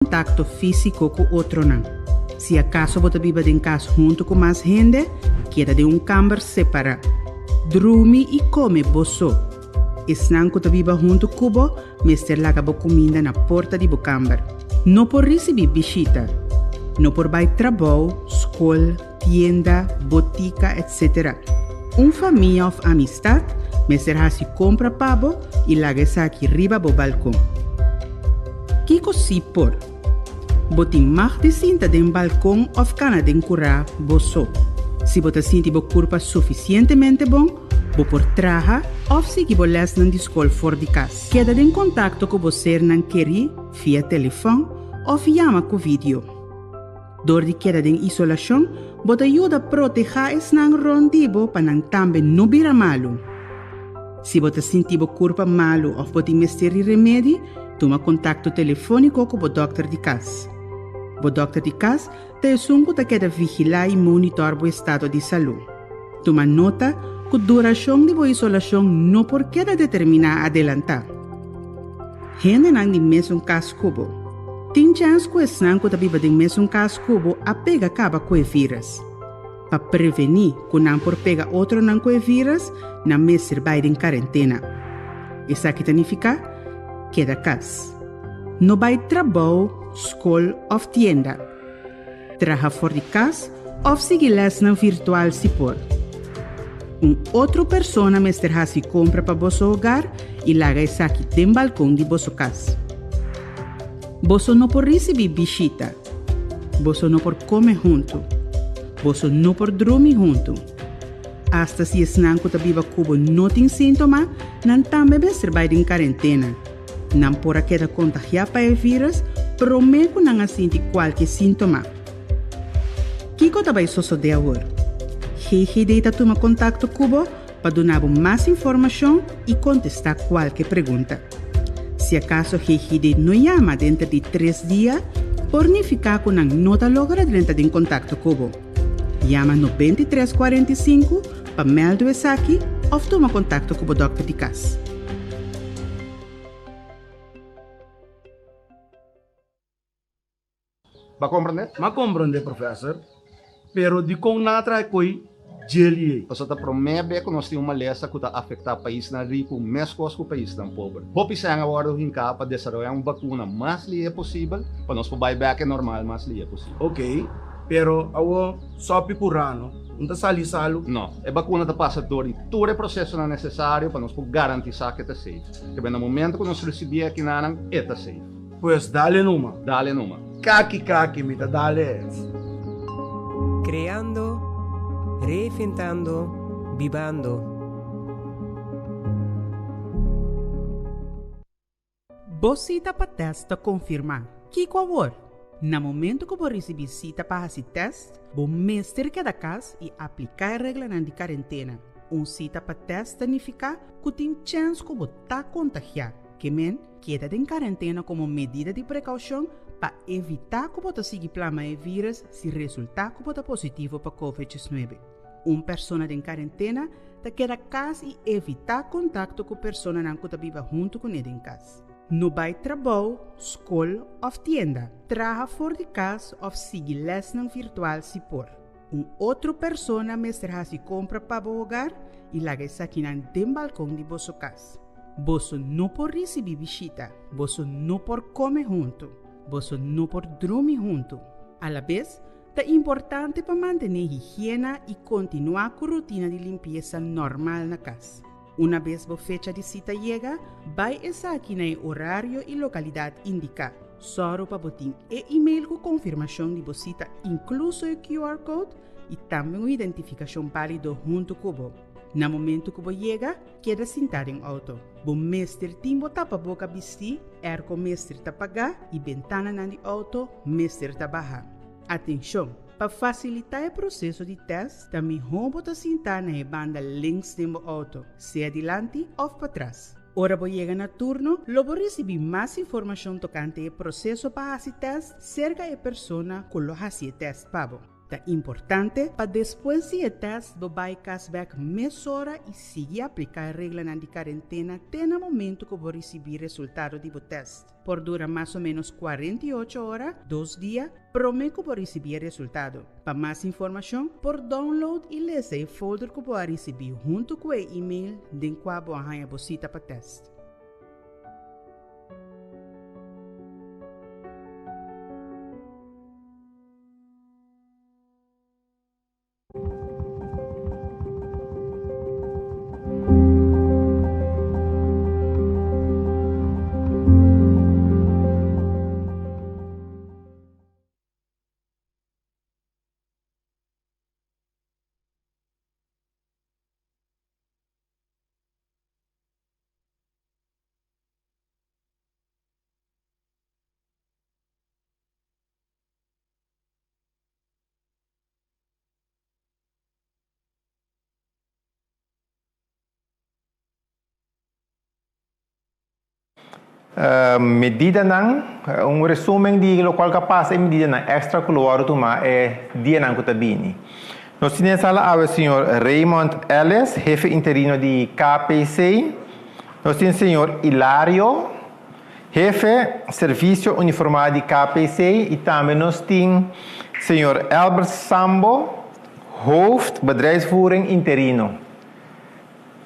contacto físico com outro não. Se acaso você vive em casa junto com mais gente, queda de câmara separado. Dorme e come bosso. Esnan que vive junto com você, mestre laga comida na porta de câmara. Não por receber visita. Não por vai trabalho, escola, tienda, botica, etc. Família ou amistade, mestre se compra pavo e laga aqui riba do balcão. Kiko si por. Botin mag de cinta den balcão ou cana den curá bosso. Se você sente bo curpa suficientemente bom, bo por traja ou se que bo les nan discol for de casa. Queda em contato com você nan queri via telefone ou chama com vídeo. Door de queda em isolação, bota ajuda a proteger es nan rondibo para nan também não vira malo. Se você sente bo curpa malo ou botin mesteri remédio, toma contato telefônico com o doctor de casa. O doctor de casa te sungo te queda vigilar e monitor o estado de saúde. Toma nota que a duração de a isolação não por queda determinar adelantar. Gente não de mesmo caso cubo. Tem chance que es não que vive de mesmo caso cubo a pega acaba com o vírus. Para prevenir que não por pega outro não com o vírus, não me vai em quarentena. Isso aqui significa queda casa. Não vai trabalho, escola ou tienda. Traga fora de casa ou seguir lesson virtual se por. Outra pessoa mestre se compra para vosso hogar e larga isso aqui no balcão de vosso casa. Você não pode receber visita. Você não pode comer junto. Você não pode dormir junto. Hasta se não que viva cubo não tem sintoma, não também vai em quarentena. Não pode quedar contagiado para o vírus, promete que não sente qualquer sintoma. Kiko também sucede agora. GGD está tomando contato com para dar mais informação e contestar qualquer pergunta. Se acaso GGD não chama dentro de 3 dias, por ficar com não está logra dentro de contato com chama no 2345 para meldo isso aqui ou toma contato com o doctor de casa. Ma comprende, professor. Pero di kong natra koi jelly. Parce que promete que nós temos uma lesta que está afetando o país na rico, mais coisa que o país não pobre. Hope se agora o hinca para desenvolver uma vacuna mais livre possível, para nós poder back normal mais livre possível. Ok, pero awo sopi purano, não sali salo. Não, a vacuna está passando por todo o processo necessário para nós poder garantir que está safe. Que bem no momento que nós recebemos aqui na Anang, está safe. Pues dale numa. Dale numa. Kaki, mita, dale. Creando, reinventando, vivando. Cita para teste confirmar. Que qual no momento que você receber cita para esse teste, você mestre cada casa e aplicar a regra de quarentena. Cita para teste significa que tem chance que você está contagiado. Que men, queda em quarentena como medida de precaução para evitar que você siga plama o vírus se resultar que você positivo para COVID-19. Pessoa em quarentena te queda casa e evitar contato com pessoa que vive junto com ele em casa. No vai trabalho, escola ou tienda. Traga fora de casa ou siga lesson virtual se por. Outra pessoa mestre se compra para o hogar e larga isso aqui no balcão de vossa casa. Você não pode receber visita. Você não pode comer junto. Você não pode dormir junto. A la vez, é importante para manter higiene e continuar com a rotina de limpeza normal na casa. Uma vez a fecha de cita chega, vai estar aqui no horário e localidade indicada. Só para botar e-mail com confirmação de você cita, incluso o QR Code e também uma identificação válida junto com você. No momento que você chega, queda sentado em auto. O mestre timbo tapa a boca vestir, ergo mestre tapagar e ventana na auto, mestre tabajar. Atenção! Para facilitar o processo de teste, também vamos sentar na banda links do auto, se adiante ou para trás. Ora você chega no turno, logo receber mais informação tocante o processo para esse teste cerca da pessoa que lo hace teste para você. É importante para depois de teste, vai cashback mesora e seguir aplicar a regra de quarentena até no momento que vou receber resultado do teste. Por dura mais ou menos 48 horas, 2 dias, prometo que vou receber resultado. Para mais informação, por download e ler o folder que vou receber junto com o e-mail de qual vou arranjar a visita para teste. Medida não, resumen de local capaz é medida não extra coloro toma é dia não cutabini. Nós temos sala o senhor Raymond Ellis, jefe interino de KPC. Nós temos o senhor Hilario, jefe serviço uniformado de KPC e também nós temos o senhor Albert Sambo, hoofd bedrijfsvoering interino.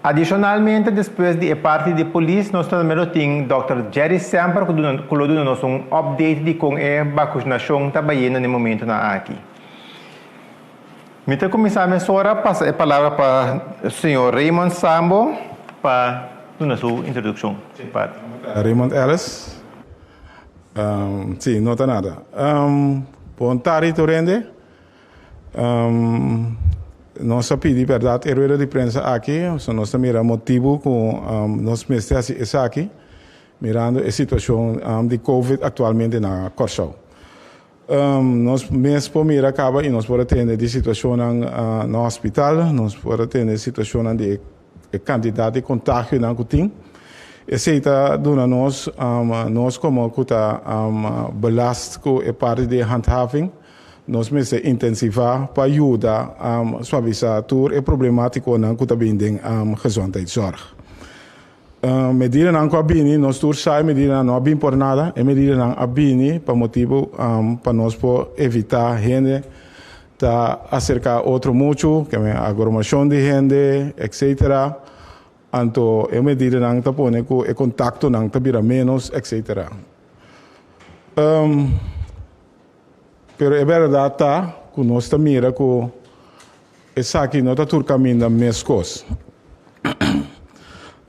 Adicionalmente, depois de parte de polícia, nós também temos Dr. Jerry Semper, que nos update de como é a vacinação trabalhando no momento aqui. Então, começar a hora, passa a palavra para o senhor Raymond Sambo para a sua introdução. Raymond Ellis. Sim, não está nada. Bom tarde, Torrende. Nós pedimos verdade a rueda de prensa aqui, nós também motivo com nós mestres aqui, mirando a situação de Covid atualmente na Corsão. Nós mesmo mira acaba e nós podemos ter a situação no hospital, nós podemos ter a situação de quantidade de contágio na cutim. Esse está dando nós como que belast com a parte de handhaving. Nós mesmos intensivar para ajudar a suavizar o problemático na cutabinding gezondheidszorg. Medida não cabine, nós todos sai medida não abin por nada, é medida não abine para motivo para nós evitar gente tá acercar outro muito, que é aglomeração de gente, etc. Então, é medida não tá pone com o contato não tá vira menos, etc. Pero é verdade que nós mira que essa aqui não está tudo caminhando mesmas coisas.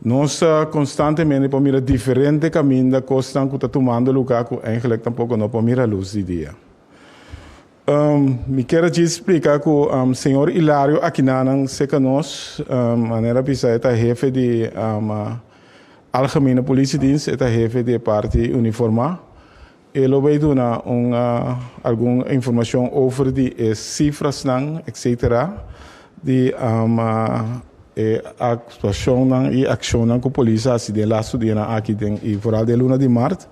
Nós constantemente para mirar diferente caminho da coisa que está tomando lugar que eigenlijk tampouco não para mirar a luz de dia. Me quero te explicar que o senhor Hilário aqui não sei que nós, maneira pisar, é jefe de algemene politiedienst, é jefe de parte uniformada. Ele vai dar alguma informação over de cifras, etc. de a situação e ação que a polícia se de lá aqui e vooral de luna de março.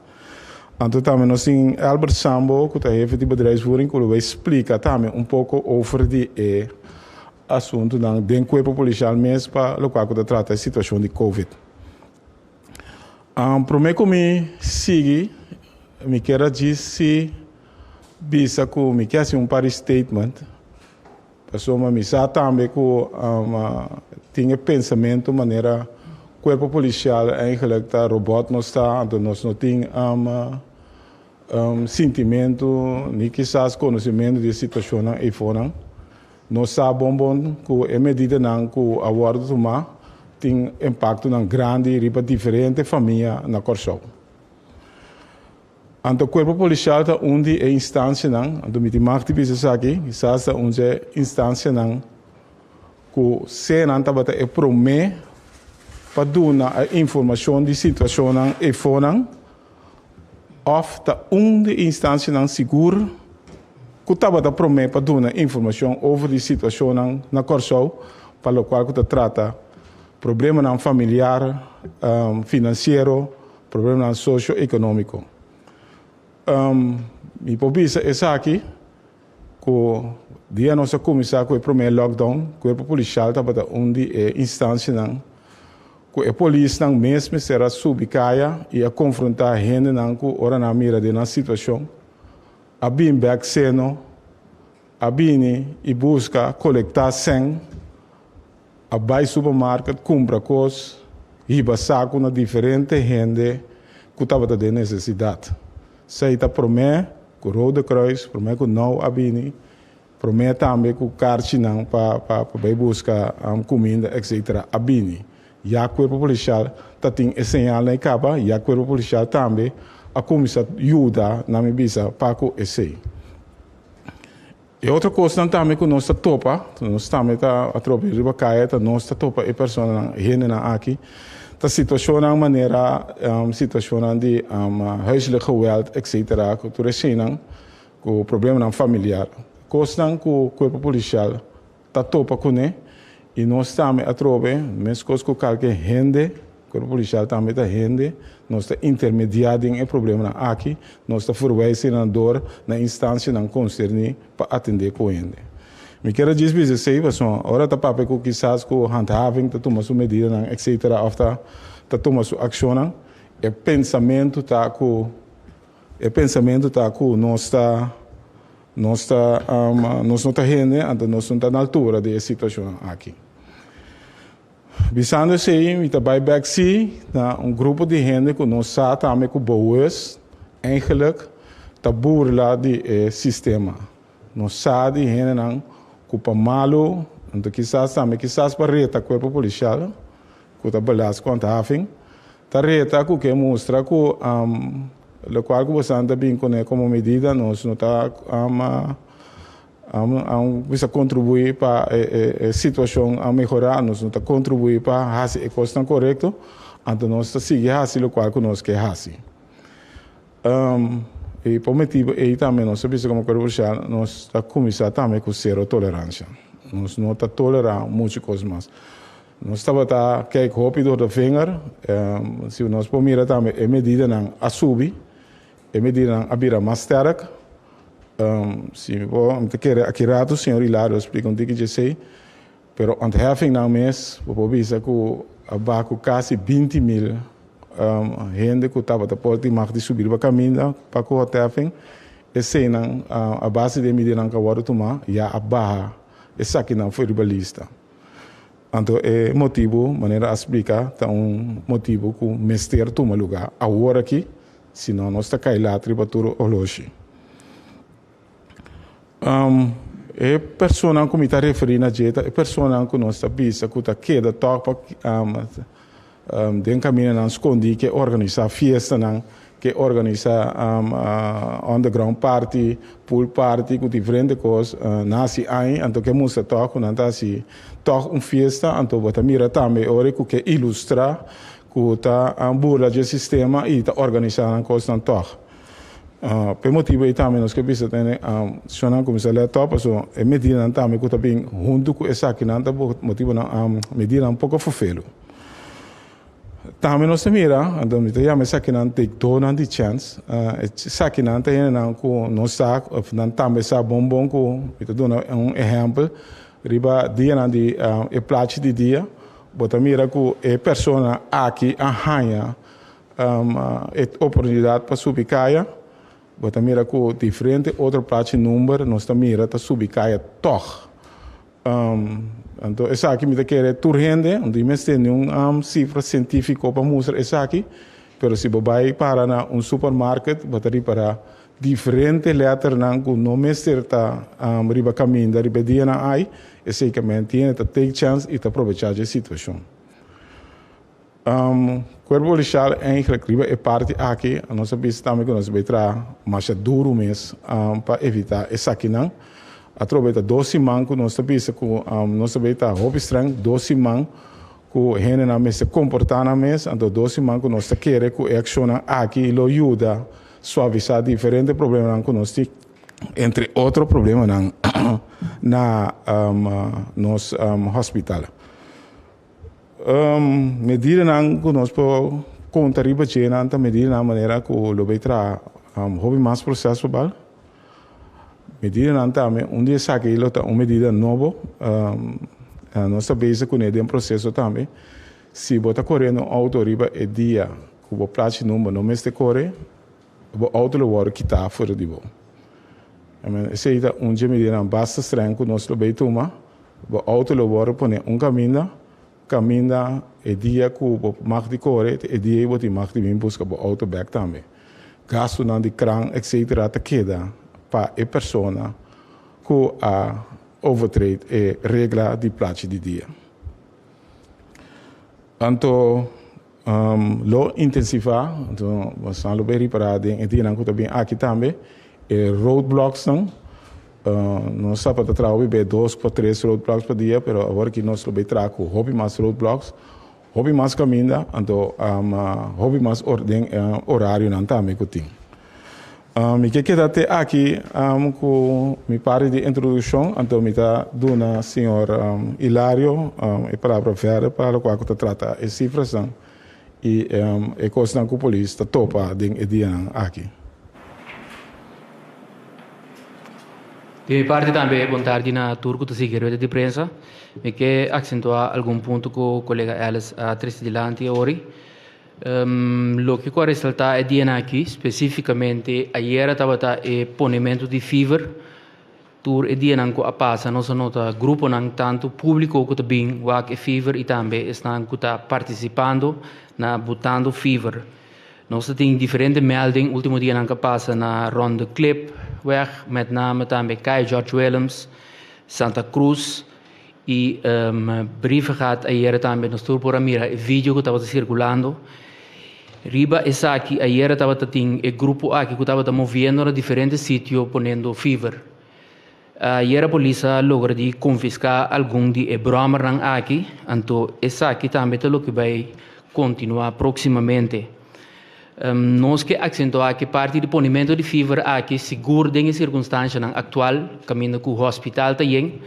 Então também nós temos Albert Sambo, que é jefe de bedrijfsvoering, que vai explicar também pouco over de assunto do corpo policial mesmo para o qual que trata a situação de Covid. Primeiro que me sigue, me quero dizer bisa que me quer fazer par statement. Pessoa me sabe também que tinha pensamento maneira corpo policial eigenlijk tá robot não está, então nós não tem sentimento nem quizás conhecimento de situação e fora. Nós sabemos que a medida não que a guarda tomar tem impacto na grande riba diferente família na Corsão. Então, o corpo policial é uma instância, então, me diz que isso aqui, quizás é uma instância que se não está batendo promete para dar a informação de situação e fora, ou é uma instância segura que está batendo promete para dar informação sobre a situação na Corsão, para o qual que trata problema familiar, financeiro, problema socioeconômico. Mi pobisa essa aqui, ko dia nossa comissão com o primeiro lockdown, corpo policial estava onde é instância não, com a polícia não mesmo será subicaya e a confrontar gente não com ora na mira de na situação, a bem back seno, a bem e busca coletar sem, a vai supermercado compra coisas, riba saco na diferente gente que estava de necessidade. Sei tá promete com o Rode Kruis, promete com não a bem promete também com o carte não para buscar comida, etc. A bem e a corpo policial tá tem essencial na capa e a corpo policial também a comissão ajuda na minha visa para com esse. E outra coisa também que nós topa, nós também tá a tropa riba caia, nós topa e pessoa gente na aqui, tá situação na maneira situação de huiselijk geweld, etc. que tu recém com problema familiar. Coisa que o corpo policial tá topa com né e nós também a tropa, mesmo coisa que qualquer gente, corpo policial também tá gente, nós tá intermediado em problema aqui, nós tá forwijzenador na instância não concerne para atender com ele. Me quero dizer sei, pessoal, ora tá papel que quizás com handhaving tá toma sua medida não, etc. After tá toma sua ação, é pensamento tá com nós não tá gente, então nós não tá na altura da situação aqui. Bisando sei, me tá back see, na grupo de gente que nós sabe também com boas, eigenlijk tá burla de sistema. Nós sabe gente não culpa malo, então quizás para reta corpo policial, que tá balas quanto hafing, tá reta que mostra que lo qual que você anda bem como medida, nós não tá bisa contribuir para a situação a melhorar, nós não tá contribuir para fazer a coisa correta, então nós tá seguir fazer o qual que nós quer fazer. E por motivo aí também nós sabemos como corrupção, nós tá começar também com zero tolerância, nós não tá tolerar muitas coisas mais. Nós estava tá kijk rápido do finger, se nós por mirar também a medida não a subir, a medida não a virar mais sterk. Se vou querer aqui rato, senhor Hilário explica um que eu sei, pero handhaving não mês, vou dizer que abaixo quase 20.000 gente que estava da porta de subir para caminho para o handhaving, esse não a base de medida não que agora tomar já abaixo, esse aqui não foi ribalista. Então é motivo, maneira a explicar, tá motivo que o mestre toma lugar agora aqui, senão nós está caindo lá tributário hoje. É pessoa que me está referindo a dieta, é pessoa que nós está vista que está queda topa de caminho não escondi que organiza festa não que organiza underground party, pool party com diferentes coisas nasce aí então que mostra toque não tá se toque festa então bota mira também ora que ilustra que tá burla de sistema e tá organizando coisas não toque. Per motivo aí também nós que bisa tem só como se lhe topa so é medida também que tá bem junto com essa aqui não tá motivo não medida um pouco fofelo também nós mira então me tem essa aqui não tem dona de chance essa aqui não tem não com nós sac não também sa bombom com me dona exemplo riba dia não de é plate de dia bota mira com é persona aqui arranha é oportunidade para subir caia bota mira com diferente outro plate número nós tá mira tá subir caia toch então essa aqui me quer turrende onde me tem cifra científica para mostrar essa aqui pero se vai para na supermarket bota para diferente letter não não me certa riba caminho riba dia na ai esse que me tiene tá take chance e tá aproveitar a situação. Corpo policial eigenlijk riba é parte aqui a nossa vista também que nós vai tra mais duro mês para evitar essa aqui não a troca 12 man que nós vista com nós vai tá hobby strang 12 man que gente na mesa comportar na mesa então 12 man que nós quer que action aqui lo ajuda suavizar diferentes problemas que nós tem entre outros problemas na nos hospital. Medida que nós podemos contar riba medida na maneira que o vai tra hobby mais processo bal medida não também, dia saque ele tá uma medida nova, nós sabemos que é um processo também. Se bota correndo auto riba é dia, que o prazo não mais te corre, o auto lo vai quitar fora de boa. Essa é uma medida bastante estranha que nós lo bem tomar, o auto lo vai pôr caminha é dia que o mag de corre, é dia que o mag de vir buscar o auto back também. Gasto não de crang, etc. te queda para a pessoa que a overtrade e regra de prazo de dia. Então, lo intensiva, então, nós vamos ver para em dia não também aqui também, roadblocks não, nós sabemos que trabalhamos 2 para 3 roadblocks por dia, mas agora que nós vamos trabalhar hobby mais roadblocks, hobby mais caminho, então hobby mais ordem horário não também que tem. Me queda até aqui com minha parte de introdução, então me está dando senhor Hilário a palavra verde para o qual eu trata as cifras e a coisa que o polícia topa de dia aqui. De minha parte também, boa tarde na turco de seguir de prensa. Me quer acentuar algum ponto que o colega Alice a triste hoje. Lo que eu ressaltar é dia aqui, especificamente, ayer estava o ponimento de fever, tur é dia que a passa, nós nota grupo não tanto público que também o que fever e também estão que está participando na botando fever. Nós temos diferentes meldingen, último dia que passa na Ronde Clip, weg, met name também Kai George Williams, Santa Cruz. E brieven gaat ayer também no Tour por Amira, vídeo que estava circulando. Riba essa aqui, ayer estava tem o grupo aqui que estava movendo a diferentes sítios, ponendo fever. Ayer a polícia logra de confiscar algum de bromerang aqui, então essa aqui também é o que vai continuar proximamente. Nós que acentuar que parte do ponimento de fever aqui seguro em circunstância atual, caminho que o hospital tem.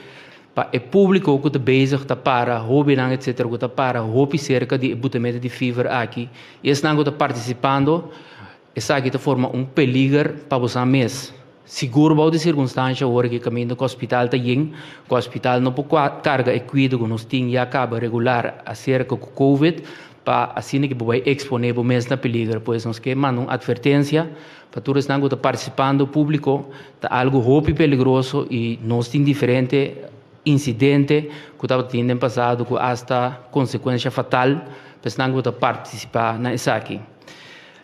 Para o público que está bezig está para hobby etc que está para hobby cerca de botamento de fever aqui e estão está participando essa aqui forma peligro para você mês seguro para de circunstância hora que caminho do hospital está indo o hospital não pode carga e cuida que nós tem e acaba regular acerca do COVID para assim que vai exponer o mês na peligro pois nós que mandam uma advertência para todos estão está participando público está algo hobby peligroso e nós tem diferente incidente que estava tendo no passado com esta consequência fatal para não participar na essa aqui.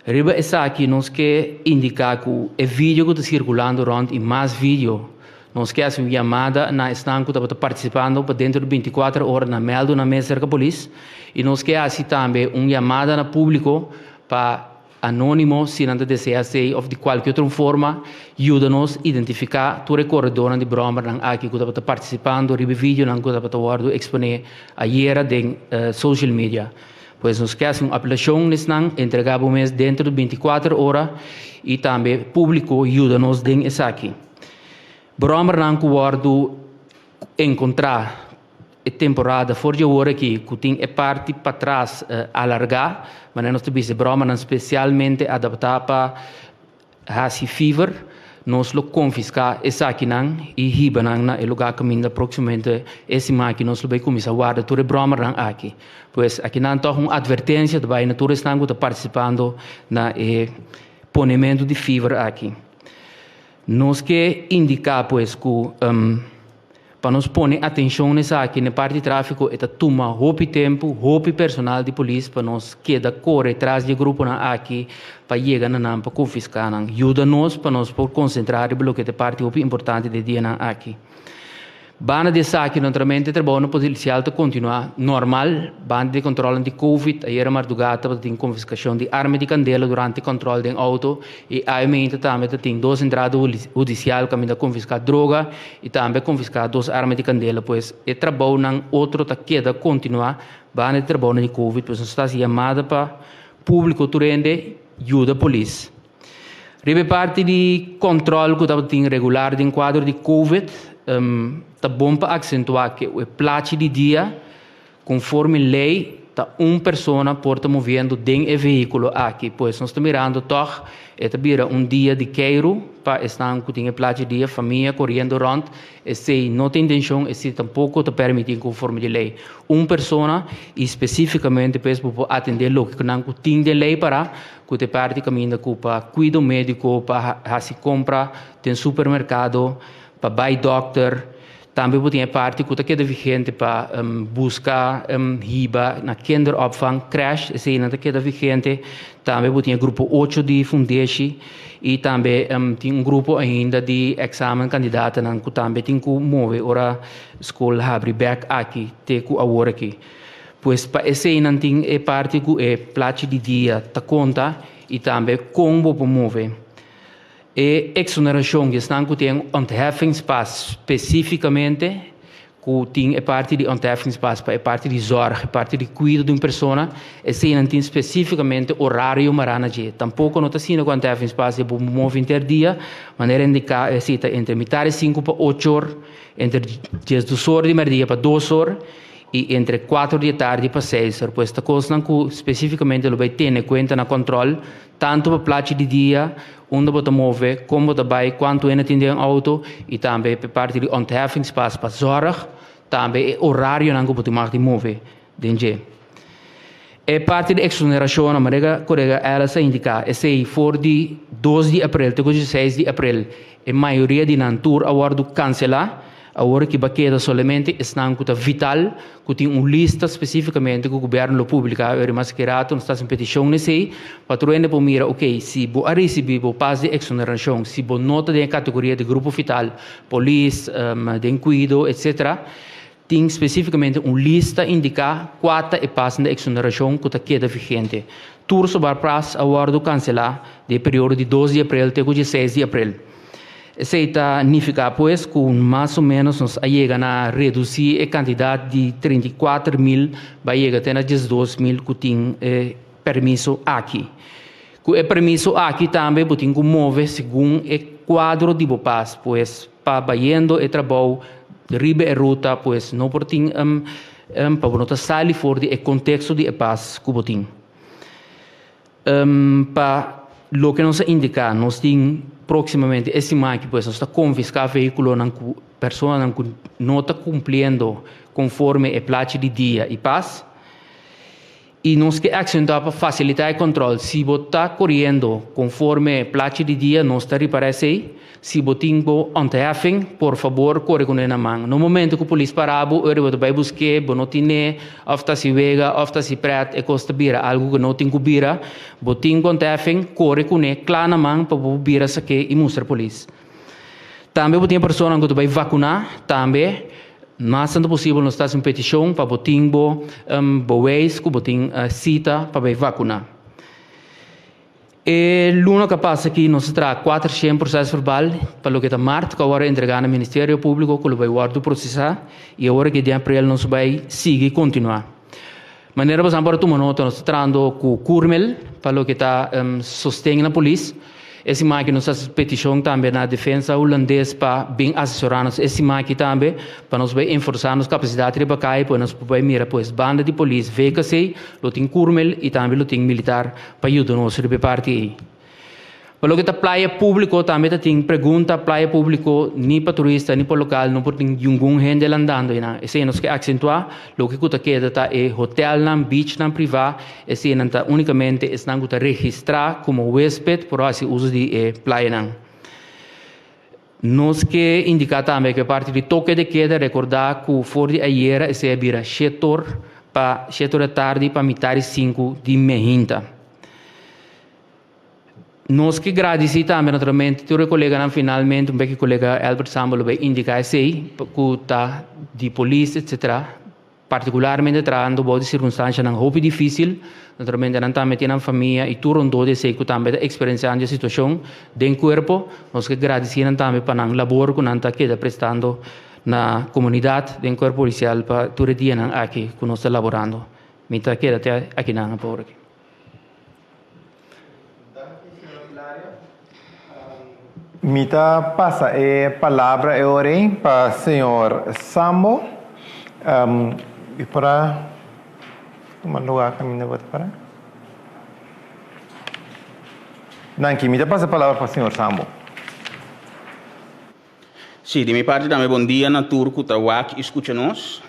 Riba essa aqui nós que indicar que o vídeo que está circulando e mais vídeo nós que uma chamada na estão que estava participando para dentro de 24 horas na meldo na mesa da polícia e nós que também uma chamada na público para anônimo, se não deseja ser ou de qualquer outra forma, ajuda-nos a identificar todo o corredor de broma aqui que está participando, ribe vídeo que está exponer ayer em social media. Pois nós queremos uma apelação entregar o mês dentro de 24 horas e também público ajuda-nos a essa aqui. Broma que guardo encontrar a temporada fora de hora que tem a parte para trás alargar, mas nós temos a broma especialmente adaptada para hasi fever, nós lo confiscar essa aqui e riba na lugar que ainda proximamente esse aqui nós vai começar a guardar toda a broma aqui. Pois aqui não tem uma advertência de vai na toda estão participando na ponimento de fever aqui. Nós que indicar pois que para nos pôr atenção nessa aqui na parte de tráfico é tomar roupa tempo, roupa personal de polícia para nós queda correr atrás de grupo na aqui para chegar na para confiscar ajuda-nos para nós por concentrar no que é parte importante de dia na aqui. Banda de saque naturalmente o trabalho policial está continuar normal, banda de controle de Covid, ayer a madrugada tem confiscação de arma de candela durante o controle do auto e aí também tem 2 entradas judiciais que ainda confiscar droga e também confiscar 2 armas de candela, pois o trabalho não outro tá queda continuar, banda de trabalho de Covid, pois está chamada para público turende ajuda a polícia. Ribe parte de controle que estava regular em quadro de Covid, está bom para acentuar que o plazo de dia, conforme lei, está uma pessoa porta movendo dentro do veículo aqui, pois nós estamos mirando toch, é dia de queiro para estar com a placa de família correndo rond, e se não tem intenção, e se tampouco te permite conforme de lei. Uma pessoa, especificamente, para atender o que não tem de lei para, que te parte caminho para cuidado médico, para se compra, tem supermercado, para buy doctor, também tem parte que está vigente para buscar riba na kinderopvang, crash, esse ainda está vigente. Também tem grupo 8 de fundatie e também tem grupo ainda de examen candidato que também tem que mover ora escola abre back aqui, tem que agora aqui. Pois para esse ainda tem parte que é placa de dia, ta conta e também como para mover. E exoneração que estão que tem ontheffingspas especificamente que tem parte de ontheffingspas para parte de zorg, parte de cuidado de uma pessoa, e se não tem especificamente horário marana de. Tampouco não está sendo com ontheffingspas de mover interdia, maneira indicar cita entre metade 5 para 8 horas, entre 12 horas de merdia para 2 horas e entre 4 da tarde para 6 horas. Pois esta coisa não especificamente lo vai ter em conta na controle, tanto para placa de dia, onde você move, como você vai, quanto ainda tem um auto, e também para parte de ontheffingspas para zorg, também horário que você pode mover. É parte de exoneração, a maneira correta ela se indica, é se for de 12 de abril até 16 de abril, a maioria de nantur agora cancelar, agora que baqueta somente estão com vital, que tem uma lista especificamente que o governo publica, mas que rato não está em petição nesse, para tu ainda mira, ok, se você receber o passe de exoneração, se você nota de categoria de grupo vital, polícia, de cuidado, etc., tem especificamente uma lista indicar quanto é passe de exoneração que queda vigente. Tudo sobre a praça agora cancelar de período de 12 de abril até 16 de abril. Isso significa, pois, que mais ou menos nós chegamos a reduzir a quantidade de 34.000, vai chegar até 12.000 que tem permisso aqui. Com o permisso aqui também, você tem que mover segundo o quadro de paz, pois, para indo e trabalho, riba e ruta, pois, não por tem, para não sair fora do contexto de paz que você tem. Para o que nos indica, nós temos proximamente esse mês, pois, nós estamos confiscar veículo na pessoa que não está cumprindo conforme a placa de dia e paz. E nós que acrescentar para facilitar o controle, se você está correndo conforme a placa de dia, nós está reparece. Se você tem ontheffing, por favor, corre com ele na mão. No momento que a polícia parava, você vai buscar, você não tem, ou está se vega, ou está se preto, e costa bira, algo que não tem que bira, você tem ontheffing, corre com ele, claro na mão, para você bira saque e mostrar a polícia. Também você tem pessoas que vai vacinar, também, mas não é possível nós estar em petição para você ter boas, que você tem cita para vacinar. E l'uno que passa aqui, nós traz 400 processos verbal, para o que está marca, que agora entregar no Ministério Público, que vai guardar processar, e agora que de abril nós vai seguir e continuar. Maneira, por exemplo, tomar nota, nós trazendo com o Curmel, para o que está sustendo a polícia. Esse máquina nós petição também na defesa holandesa para bem assessorar-nos. Esse máquina também para nós vai enforçar nos capacidade de bacai, para nós vai mirar pois banda de polícia, VKC, lo tem Curmel e também lo tem militar para ajudar-nos a parte aí. Para o que está praia público também tem pergunta praia público nem para turista nem para local não pode nenhum gente andando aí. Esse nós que acentuar o que está queda tá é hotel não beach não privado esse não tá unicamente está que registrar como hóspede por assim uso de praia não. Nós que indicar também que a parte de toque de queda recordar que fora de ayer esse é vira setor da tarde para metade 5 de meia. Nós que agradecemos também, naturalmente, o colega finalmente, o colega Albert Sambo vai indicar que está de polícia, etc., particularmente tratando de circunstâncias não muito difícil, naturalmente, não também tem família e tudo onde de sei que também experienciando a situação do corpo, nós que agradecemos também para o labor que nós está prestando na comunidade do corpo policial para todo dia aqui que nós estamos elaborando. Mientras queda até aqui na por aqui. Mita passa a palavra agora para o senhor Sambo e para tomar lugar caminho para. Nanki, mita passa a palavra para o senhor Sambo. Sim, de minha parte também bom dia na turco tawak escuta-nos.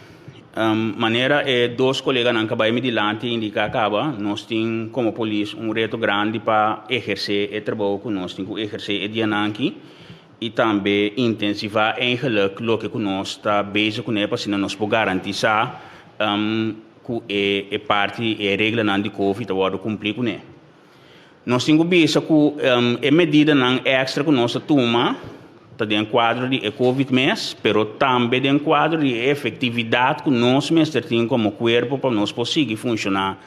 Maneira é dois colegas não acabam de delante indicar acaba nós temos como polícia reto grande para exercer o trabalho que nós temos que exercer dia nanki e também intensivar eigenlijk o que nós está bezig com para se nós poder garantir que é parte é regra não de covid agora cumprir com nós temos que ver que é medida não extra que nós toma está dentro do quadro de COVID mês, pero também dentro do quadro de efetividade que nós temos como corpo para nós conseguir funcionar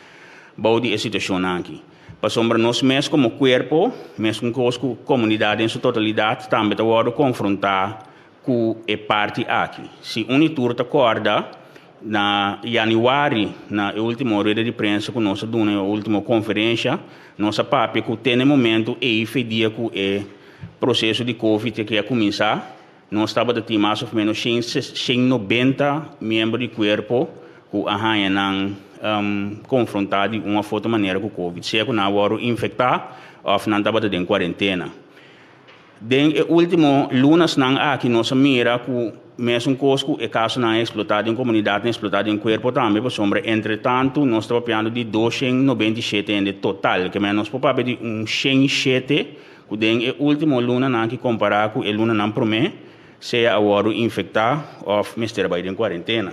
bem a situação aqui. Para sombra nós mesmos como corpo, mesmo com a comunidade em sua totalidade, também está confrontar com a parte aqui. Se Unitur está acorda na januário, na última hora de imprensa que nós damos na última conferência, nossa papi que tem no momento é fedia com processo de Covid que ia começar, nós estávamos de mais ou menos 190 membros do corpo que estão confrontados de uma outra maneira com o Covid. Se é que não foram infectados, ou não estavam em quarentena. Den último lunas não aqui nós mira que mesmo coisa que caso não é explotado em comunidade, não é explotado em corpo também, por sombra. Entretanto, nós estamos falando de 297 em total, que nós podemos de 107 o último luna não que comparar com o luna não promete se agora infectar ou mestre vai em quarentena.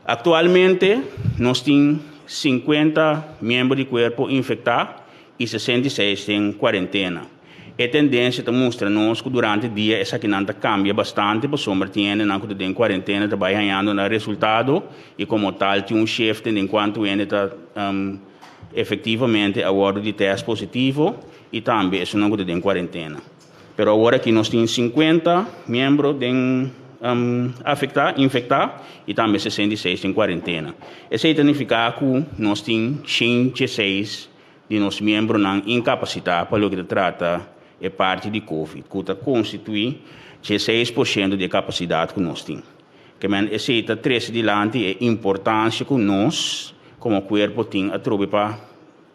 Atualmente nós temos 50 membros do corpo infectados e 66 em quarentena. A tendência mostra nos que durante o dia essa que não cambia bastante, por sombra tiene não que em quarentena está ganhando no resultado e como tal tem shift enquanto ele está efetivamente agora de teste positivo e também isso não está em quarentena. Pero agora que nós temos 50 membros infectados e também 66 em quarentena. Isso significa que nós temos 106 de nossos membros não incapacitados para o que trata é parte de Covid, que constitui 16% de capacidade que nós temos. Que esse está 13 delante é importância que nós, como corpo, temos a trocar para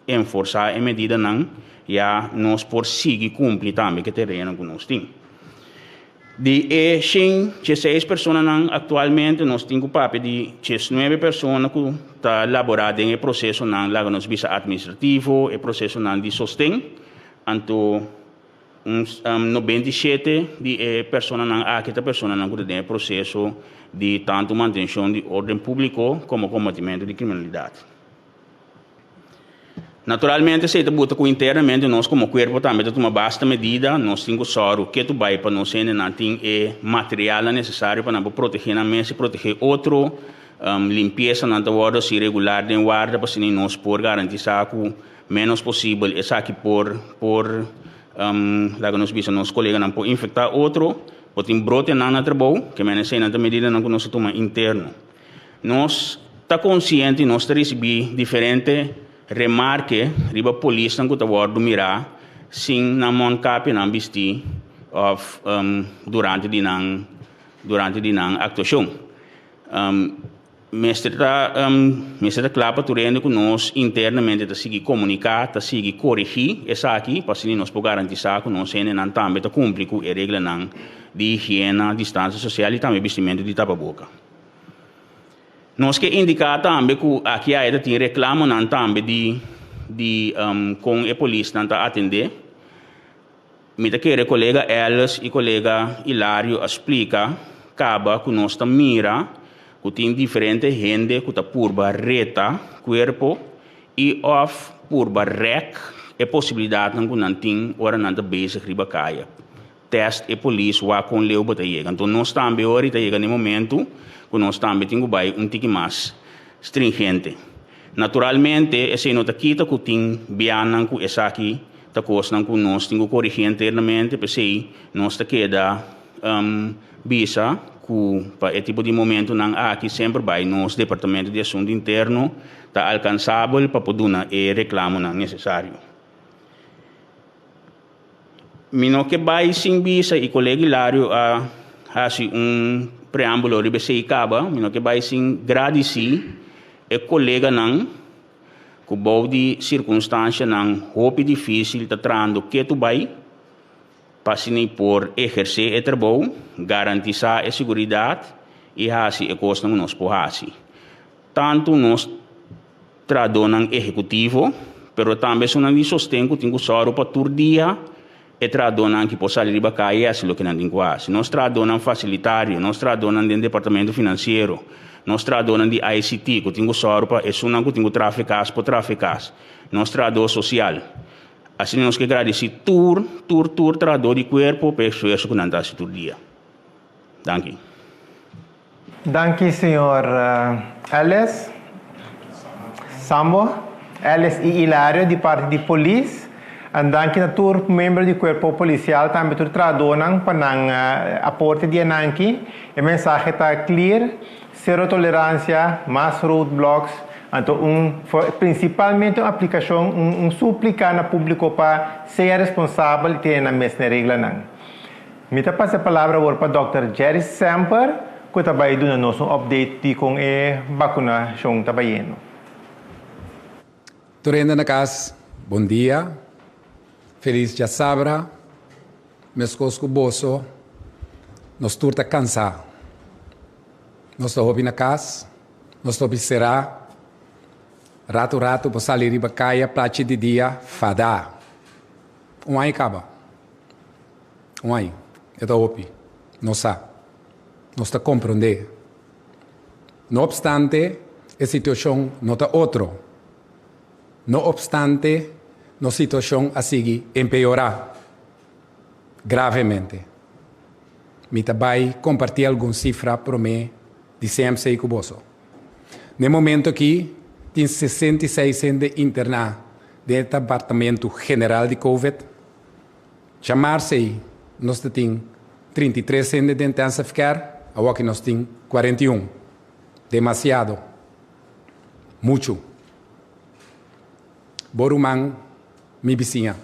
enforçar a medida não já nós por seguir cumprir também que terreno que nós temos. De 16 pessoas não, atualmente nós temos o papel de 9 pessoas que estão elaborando em processo não, lá nos visa administrativo, e processo não de sostém, então 97 de pessoas não, aqui está pessoas não que tem processo de tanto manutenção de ordem público como combatimento de criminalidade. Naturalmente, se está botando internamente nós como corpo também temos uma vasta medida, nós temos só o que tu vai para nós não tem material necessário para não proteger a mesa, proteger outro, limpeza não está hora se regular de guarda para se nós por garantir que menos possível essa aqui por lá que nós vimos nossos colegas não por infectar outro, ou tem brote na trabalho, que menos na medida não que nós toma interno. Nós está consciente, nós está recebendo diferente remarque riba polícia que está guardando mirar sim na moncap na vestir of durante a actuação. Mestre está claro para turendo que nós internamente está seguir comunicar, está seguir corrigir essa aqui para se nós poder garantir que nós não também está cumprir com a regra de higiene, distância social e também vestimento de tapa-boca. Nós que indicar também que aqui ainda tem reclamo não também com a polícia não está atender. Me que o colega Ellis e o colega Hilário explica acaba que nós está mira que tem diferente gente que está purba reta corpo e off purba rec é possibilidade que não tem hora não está basic riba caia. Teste e polícia vai com leu para chegar. Então nós também agora está chegando no momento que nós também temos um tique mais stringente. Naturalmente, esse não está quita que tem bianan que essa aqui está coisa que nós temos que corrigir internamente, para se nós está queda visa que para esse tipo de momento não aqui sempre vai nosso departamento de assunto interno está alcançável para poder reclamo não necessário. Mino que vai sem visa e colega Hilário a preâmbulo de BCI Caba, mino que vai sem agradecer e colega não que bom de circunstância não roupa difícil tá trando que tu vai passini por exercer o trabalho, garantizar a segurança e assim a coisa não nos porrasi. Tanto nos tradonam executivo, pero também são não sostém que tinha só para todo dia e tradonam que possa ir para cá e assim o que não tem quase. Nós tradonam facilitário, nós tradonam do departamento financeiro, nós tradonam de ICT que tinha só para e são não que tinha traficas por traficas. Nós trador social. Assim nós que agradecer tur trador de corpo para isso que não está se todo dia. Danke. Danke, senhor Ellis. Sambo, Ellis e Hilário, de parte de polícia. E danke na tour membro do corpo policial, também tu tradonam para aporte de ananki. A mensagem está clear, zero tolerância, mais roadblocks. Então, principalmente uma aplicação, súplica na público para ser responsável e ter na mesma regra. Me passa a palavra agora para o Dr. Jerry Semper, que trabalha no nosso update de com a vacunação trabalhando. Turenda na casa, bom dia, feliz dia sabra, meus cosco bosso, nós turta cansar, nós estou na casa, nós estou será, rato para sair riba caia, praxe de dia, fada, aí acaba, aí, eu estou opi, não sabe, nós está compreender, não obstante, a situação não está outro. No obstante, a situação a seguir empeorar gravemente. Me também compartilhar algumas cifras para mim de CMC e Cuboso. No momento aqui, tem 66 internados do Departamento General de Covid. Chamar-se, nós temos 33 de intensive care, agora nós temos 41. Demasiado. Muito. Borumang, mi vizinha.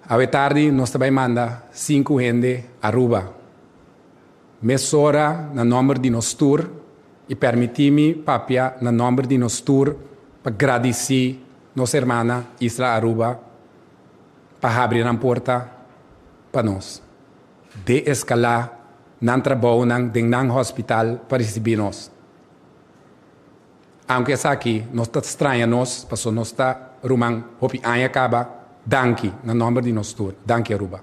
A tarde, nós também manda 5 gente a Aruba. Mesora na número de nos tour e permitir-me, papia, na número de nos tour para agradecer nossa irmã Isla Aruba para abrir a porta para nós. De escalar, não trabalho no hospital para receber nós. Aunque essa aqui, nós está estranha nós, porque nós está rumang, hopi aí acaba, danke, na nome de nós tour, danke Aruba.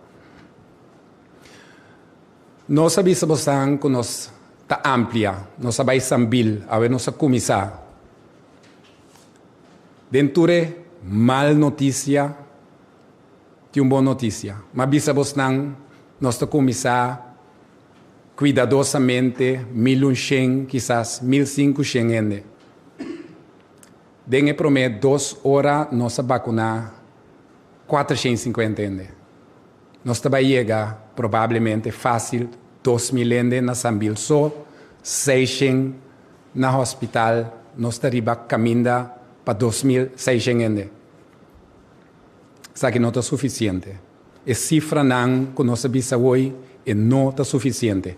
Nós sabemos que nós está amplia, nós sabemos sambil, a ver nossa comissão. Denture, mal notícia, tem uma boa notícia. Mas sabemos que nós está comissão cuidadosamente, 1.100, quizás 1.500 Dengue promete 2 horas nossa vacuna 450 ende. Nós também chega provavelmente fácil 2.000 ende na Sambil só, 600 na hospital, nós estamos caminhando para 2.600 ende. Isso aqui não está suficiente. A cifra não que nós sabemos hoje não está suficiente.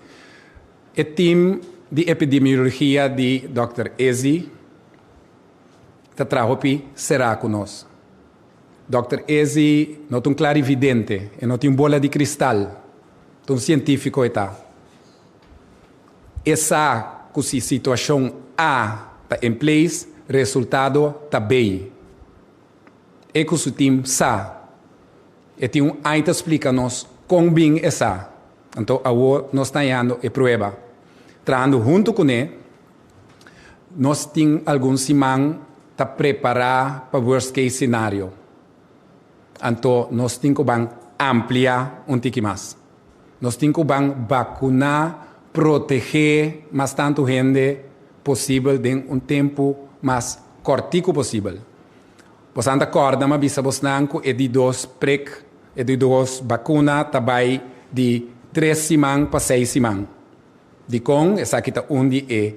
O time de epidemiologia de Dr. Ezi Tatrahopi será conosco. Dr. Ezi não é um clarividente, não tem bola de cristal, é um científico está. Essa situação está em place, resultado está bem. E que o time sabe. E tem ainda explica-nos como bem é essa. Então, agora nós estamos dando a prova. Trabalhando junto com ele, nós temos alguns semanas para preparar para o worst case scenario. Então, nós temos que ampliar pouco mais. Nós temos que vacunar, proteger mais tanto gente possível em tempo mais curto possível. Você anda acorda, mas bisa vos nanco é de 2 prick, é de 2 vacuna, também de 3 semanas para 6 semanas. De com, essa aqui está onde é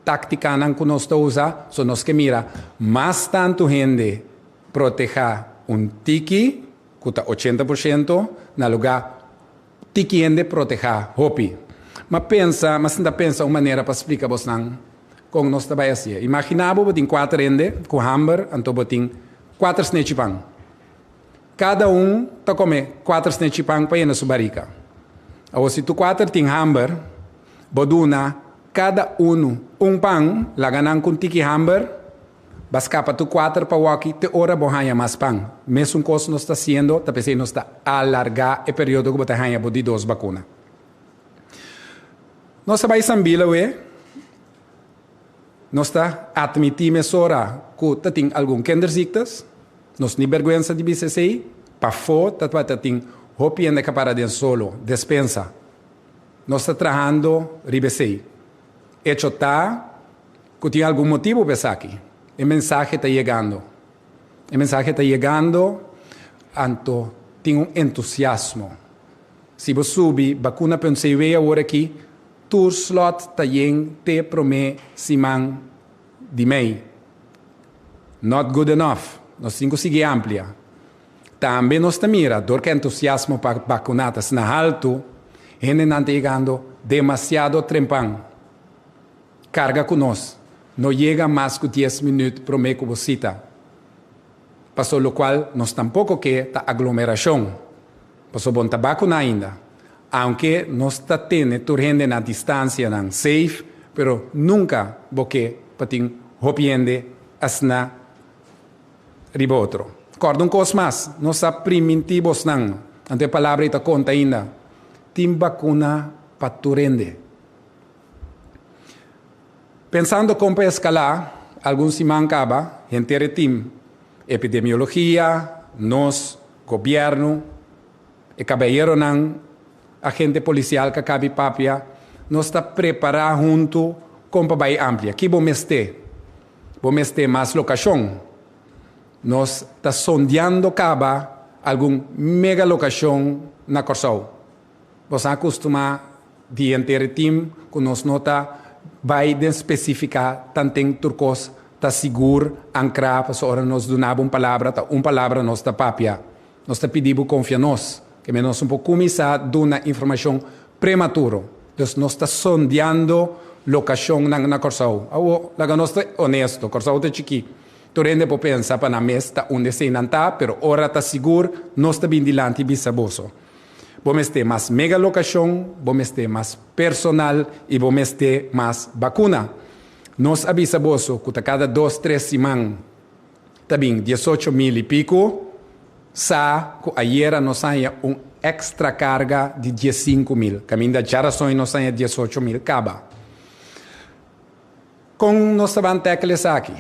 tática que nós usamos, só nós que mira, mais tanto gente proteger tiki, que está 80%, na lugar tiki gente proteger hopi. Mas ainda pensa uma maneira para explicar vos não, como nós trabalhamos assim. Imaginava que tem 4 gente com hamburger, então tem 4 snatch pão. Cada tá come 4 snitch de pão para ir na sua barriga. Ou se tu 4 tem hamburger, boduna, cada um pão, laganan com tiki hamburger, bascapa tu 4 para waki, te hora bohanha mais pão. Mesmo coisa nós está sendo, tá pensando nós está alargar o período que bohanha bodi 2 vacunas. Nós vai sambila nós está admitir mesora que tem algum kinderziektes, nós nem vergonha de BCC, para fora, tem hopi en para de solo, despensa. Nós está trabalhando ribesei. Hecho tá, que tem algum motivo para aqui. O mensagem está chegando. O mensagem está chegando, anto tem entusiasmo. Se você subir, vacuna pensei agora aqui, tu slot tayen te promete simang di mei. Not good enough. Nós temos que seguir amplia. Também nós mira, dor que entusiasmo para vacunadas na alto, gente não está chegando demasiado trempão. Carga com nós. Não chega mais que 10 minutos promete que visita. Passou o qual nós tampouco quer a aglomeração. Passou bom tabaco ainda. Aunque nós está tendo turgente na distância não safe, pero nunca porque patin hopiende asna ribotro. Cordon cos mais, nós primitivos não. Ante a palavra ita conta ainda. Tim vacuna para turgente. Pensando como para escalar, alguns se mancaba, gente tim epidemiologia, nós, governo, e caballero não agente policial que cabe papia, nós está preparado junto com a amplia. Aqui vamos ter mais locação. Nós está sondeando algum mega locação na Corsão. Você acostuma de inteiro time que nós nota vai especificar tanto turcos está seguro ancrar para hora nós donava uma palavra nós está papia. Nós está pedindo confiança. Que nós pouco começar a dar uma informação prematura. Então, nós estamos sondeando locação na Corsão. Nós estamos honestos, Corsão é chiqui. Tu rende para pensar para na mesa onde se não está, mas ora está seguro, nós estamos bem dilante e bisaboso. Vamos ter mais mega locação, vamos ter mais personal e vamos ter mais vacuna. Nós avisaboso que cada 2-3 semanas, está bem, 18 mil e pico, sa que ayer nós saia extra carga de 15 mil. Caminho da geração nós saia 18 mil caba. Com nossa vanteles aqui,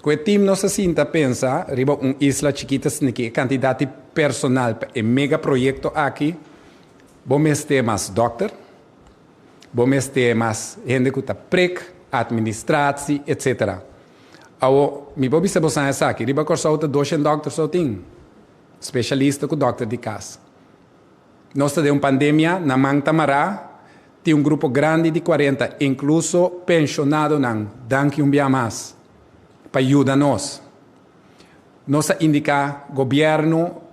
com o time nossa cinta pensa, riba isla chiquita que quantidade personal para mega projeto aqui, vamos ter mais doctor, vamos ter mais gente que está prec, administração, etc. Mi vou dizer você aqui, riba corso outra 200 doctors só tem. Especialista com o doctor de casa. Nós temos uma pandemia na Mantamará, tem um grupo grande de 40, incluso pensionado não, danke dia mais, para ajudar-nos. Nós indica governo,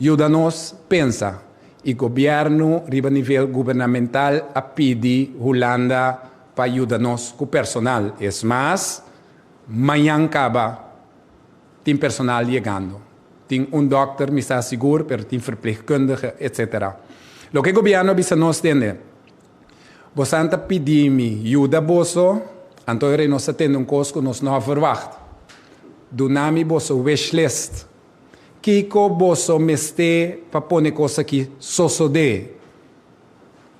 ajuda-nos, pensa, e governo, a nível governamental, a pedir Holanda para ajudar-nos com o personal. É mais, amanhã acaba, tem personal chegando. Tem doctor, me está seguro, mas tem verpleegkundige, etc. O que o governo bisa nos entender? Você está pedindo ajuda boso, então nós estamos tendo coisa que nós não verwacht. Do nome boso wishlist. Kiko boso meste para pôr coisa que sosode.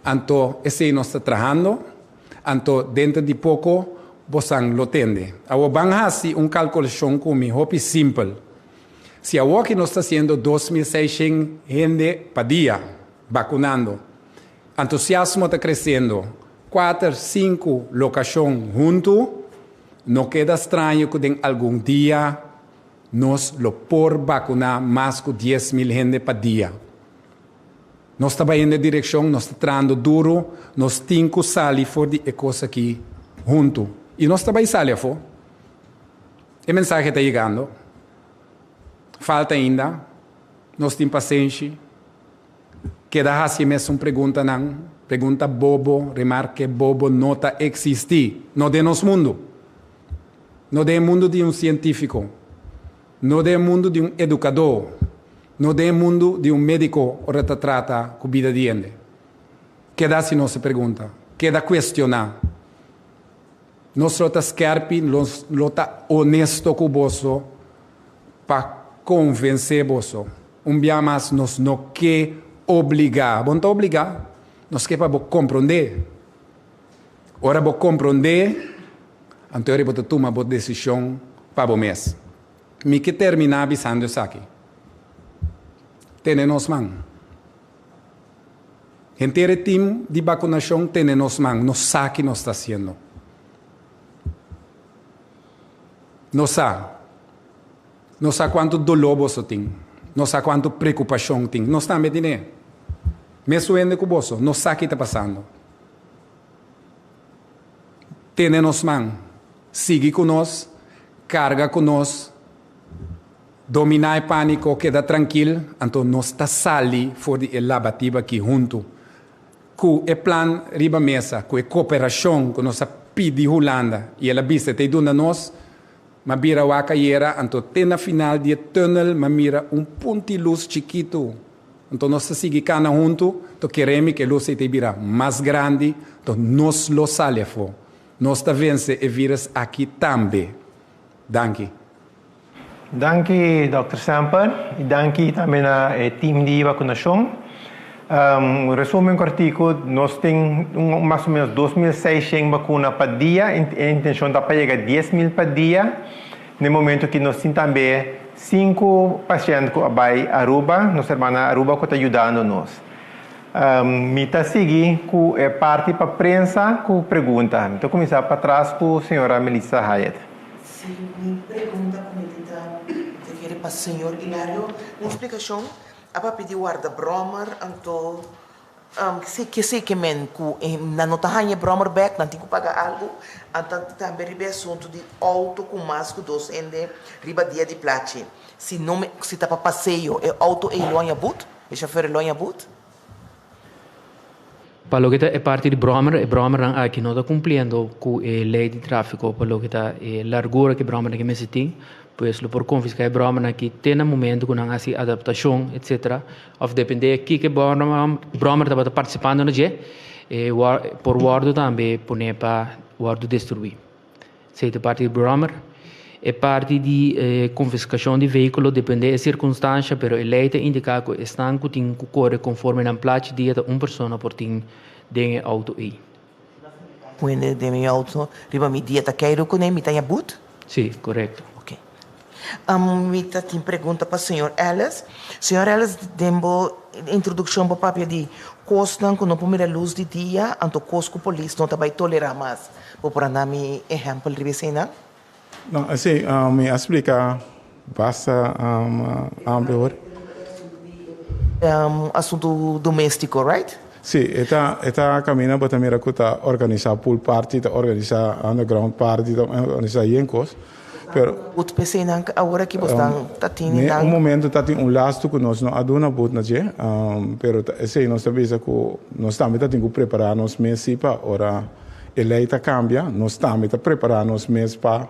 Então, esse nós está trabalhando, então dentro de pouco, você lo tende. Agora, vamos fazer calculação com mi hopi simple. Se a que nós está sendo 2.600 gente para dia vacunando, entusiasmo está crescendo, 4, 5 locações junto, não queda estranho que em algum dia nós lo por vacunar mais que 10.000 gente para dia. Nós estamos indo na direção, nós estamos trabalhando duro, nós temos que sair fora de coisa aqui junto. E nós estamos saindo fora. O mensagem está chegando. Falta ainda, nós temos paciência. Queda assim mesmo pergunta não, pergunta bobo, remarque bobo, nota existir. Não de nosso mundo. Não de mundo de um científico. Não de mundo de um educador. No de mundo de médico ora te trata com vida de gente. Queda se não se pergunta, queda questionar. Nós lota scarpi, lota honesto com você para convencer você. Dia mais nós não quer obrigar. Bom, tá obrigar. Nós quer para compreender. Ora, vou compreender, então eu vou tomar uma decisão para o mês. Me que terminar avisando isso aqui. Tenemos mãos. Inteiro time de vacunação tenemos mãos. Não sabe o que nós está fazendo. Não sabe. Não sabe quanto dolor você tem. Não sabe quanto preocupação tem. Não está medindo. Mesmo ainda com você. Não sabe o que está passando. Tenemos mãos. Sigue conosco. Carga conosco. Dominar o pânico, queda tranquilo. Então, nós está sali fora de labativa aqui junto. Com o plano riba mesa, com a cooperação que nós pedimos Holanda. E ela vista, te dona nós, mas mira a caieira, então tem na final de túnel, mas mira ponto de luz chiquito. Então, nós seguimos cada junto, então queremos que a luz se vira mais grande, então nós lo sale fora. Nós está vencendo o vírus aqui também. Danke. Danke, Dr. Samper, e danke também ao time de vacunação. Resumo cortico, nós temos mais ou menos 2.600 vacinas por dia, a intenção é para chegar a 10.000 por dia. No momento que nós temos também 5 pacientes que vai a Aruba, nossa irmã Aruba que está ajudando nós. Me está seguindo com a parte para a prensa com pergunta. Então, começar para trás com a senhora Melissa Hayat. Sim, minha pergunta para o senhor Hilário, uma explicação, a pedir guarda Bromer, então, que sei que men, na nota hanha Bromer back, não tem que pagar algo, então também ribe assunto de auto com masco dos ende, riba dia de plache. Se não se tá para passeio, é auto e lonha boot, é chofer lonha boot. Para lo que é parte de Bromer aqui não está cumprindo com a lei de tráfego, para lo que está a largura que Bromer que me tem. Pois por confiscar Bromer aqui tem um momento com uma adaptação, etc. Ou depende aqui que Bromer está participando no dia, por guardo também põe para guardo destruir. Se é parte de Bromer, é parte de confiscação de veículo, depende da circunstância, mas a lei indica que estão que corre conforme a placa de uma pessoa por ter de auto aí. Quando de meu auto, riba mi dieta quero com ele, tem a boot? Sim, correto. Mita tem pergunta para o senhor Ellis. Senhor Ellis, dembo introdução para o papel de costan com a primeira luz de dia, então cosco polícia não vai tolerar mais. Vou por dar me exemplo de cena. Não, assim, me explica basta ampliar. Assunto doméstico, right? Sim, está caminhando para também organizar pool party, organizar underground party, organizar encos. Pero o PC agora que você está tendo um momento está tendo lasto que nós não aduna but na je, pero esse nós também que nós também está tendo que preparar nos meses para ora eleita cambia, nós também está preparar nos meses para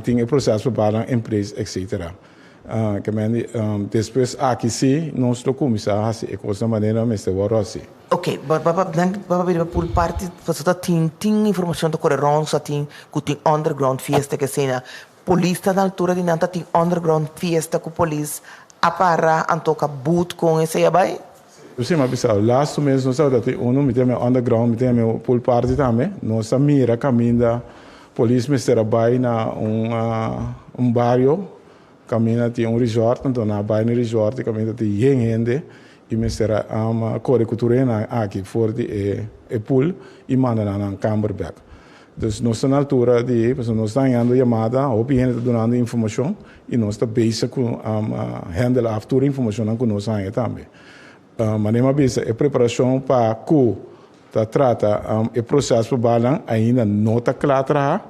ter o processo para a empresa, etc. Depois aqui sim nós lo começar assim, e coisa maneira mas agora assim. Ok, para por parte você tem informação do correron, só tem underground fiesta que cena. Polícia na altura de nanta tem underground fiesta com polícia a para antoca boot com esse abai. Sim, mas pessoal, last mês nós sabe que me tem underground, me tem pool party também. Nós mira caminho da polícia mister abai na bairro, caminho tem resort, então na bairro no resort caminho tem gente e mister corre cultura aqui fora de pool e manda na Camberback. Dus nós estamos na altura de, nós estamos ganhando chamada, ou bem dando informação e nós estamos bezig com handle after informação que nós ganhamos também. Mas nem mais a preparação para que trata o processo para balan ainda não está claro.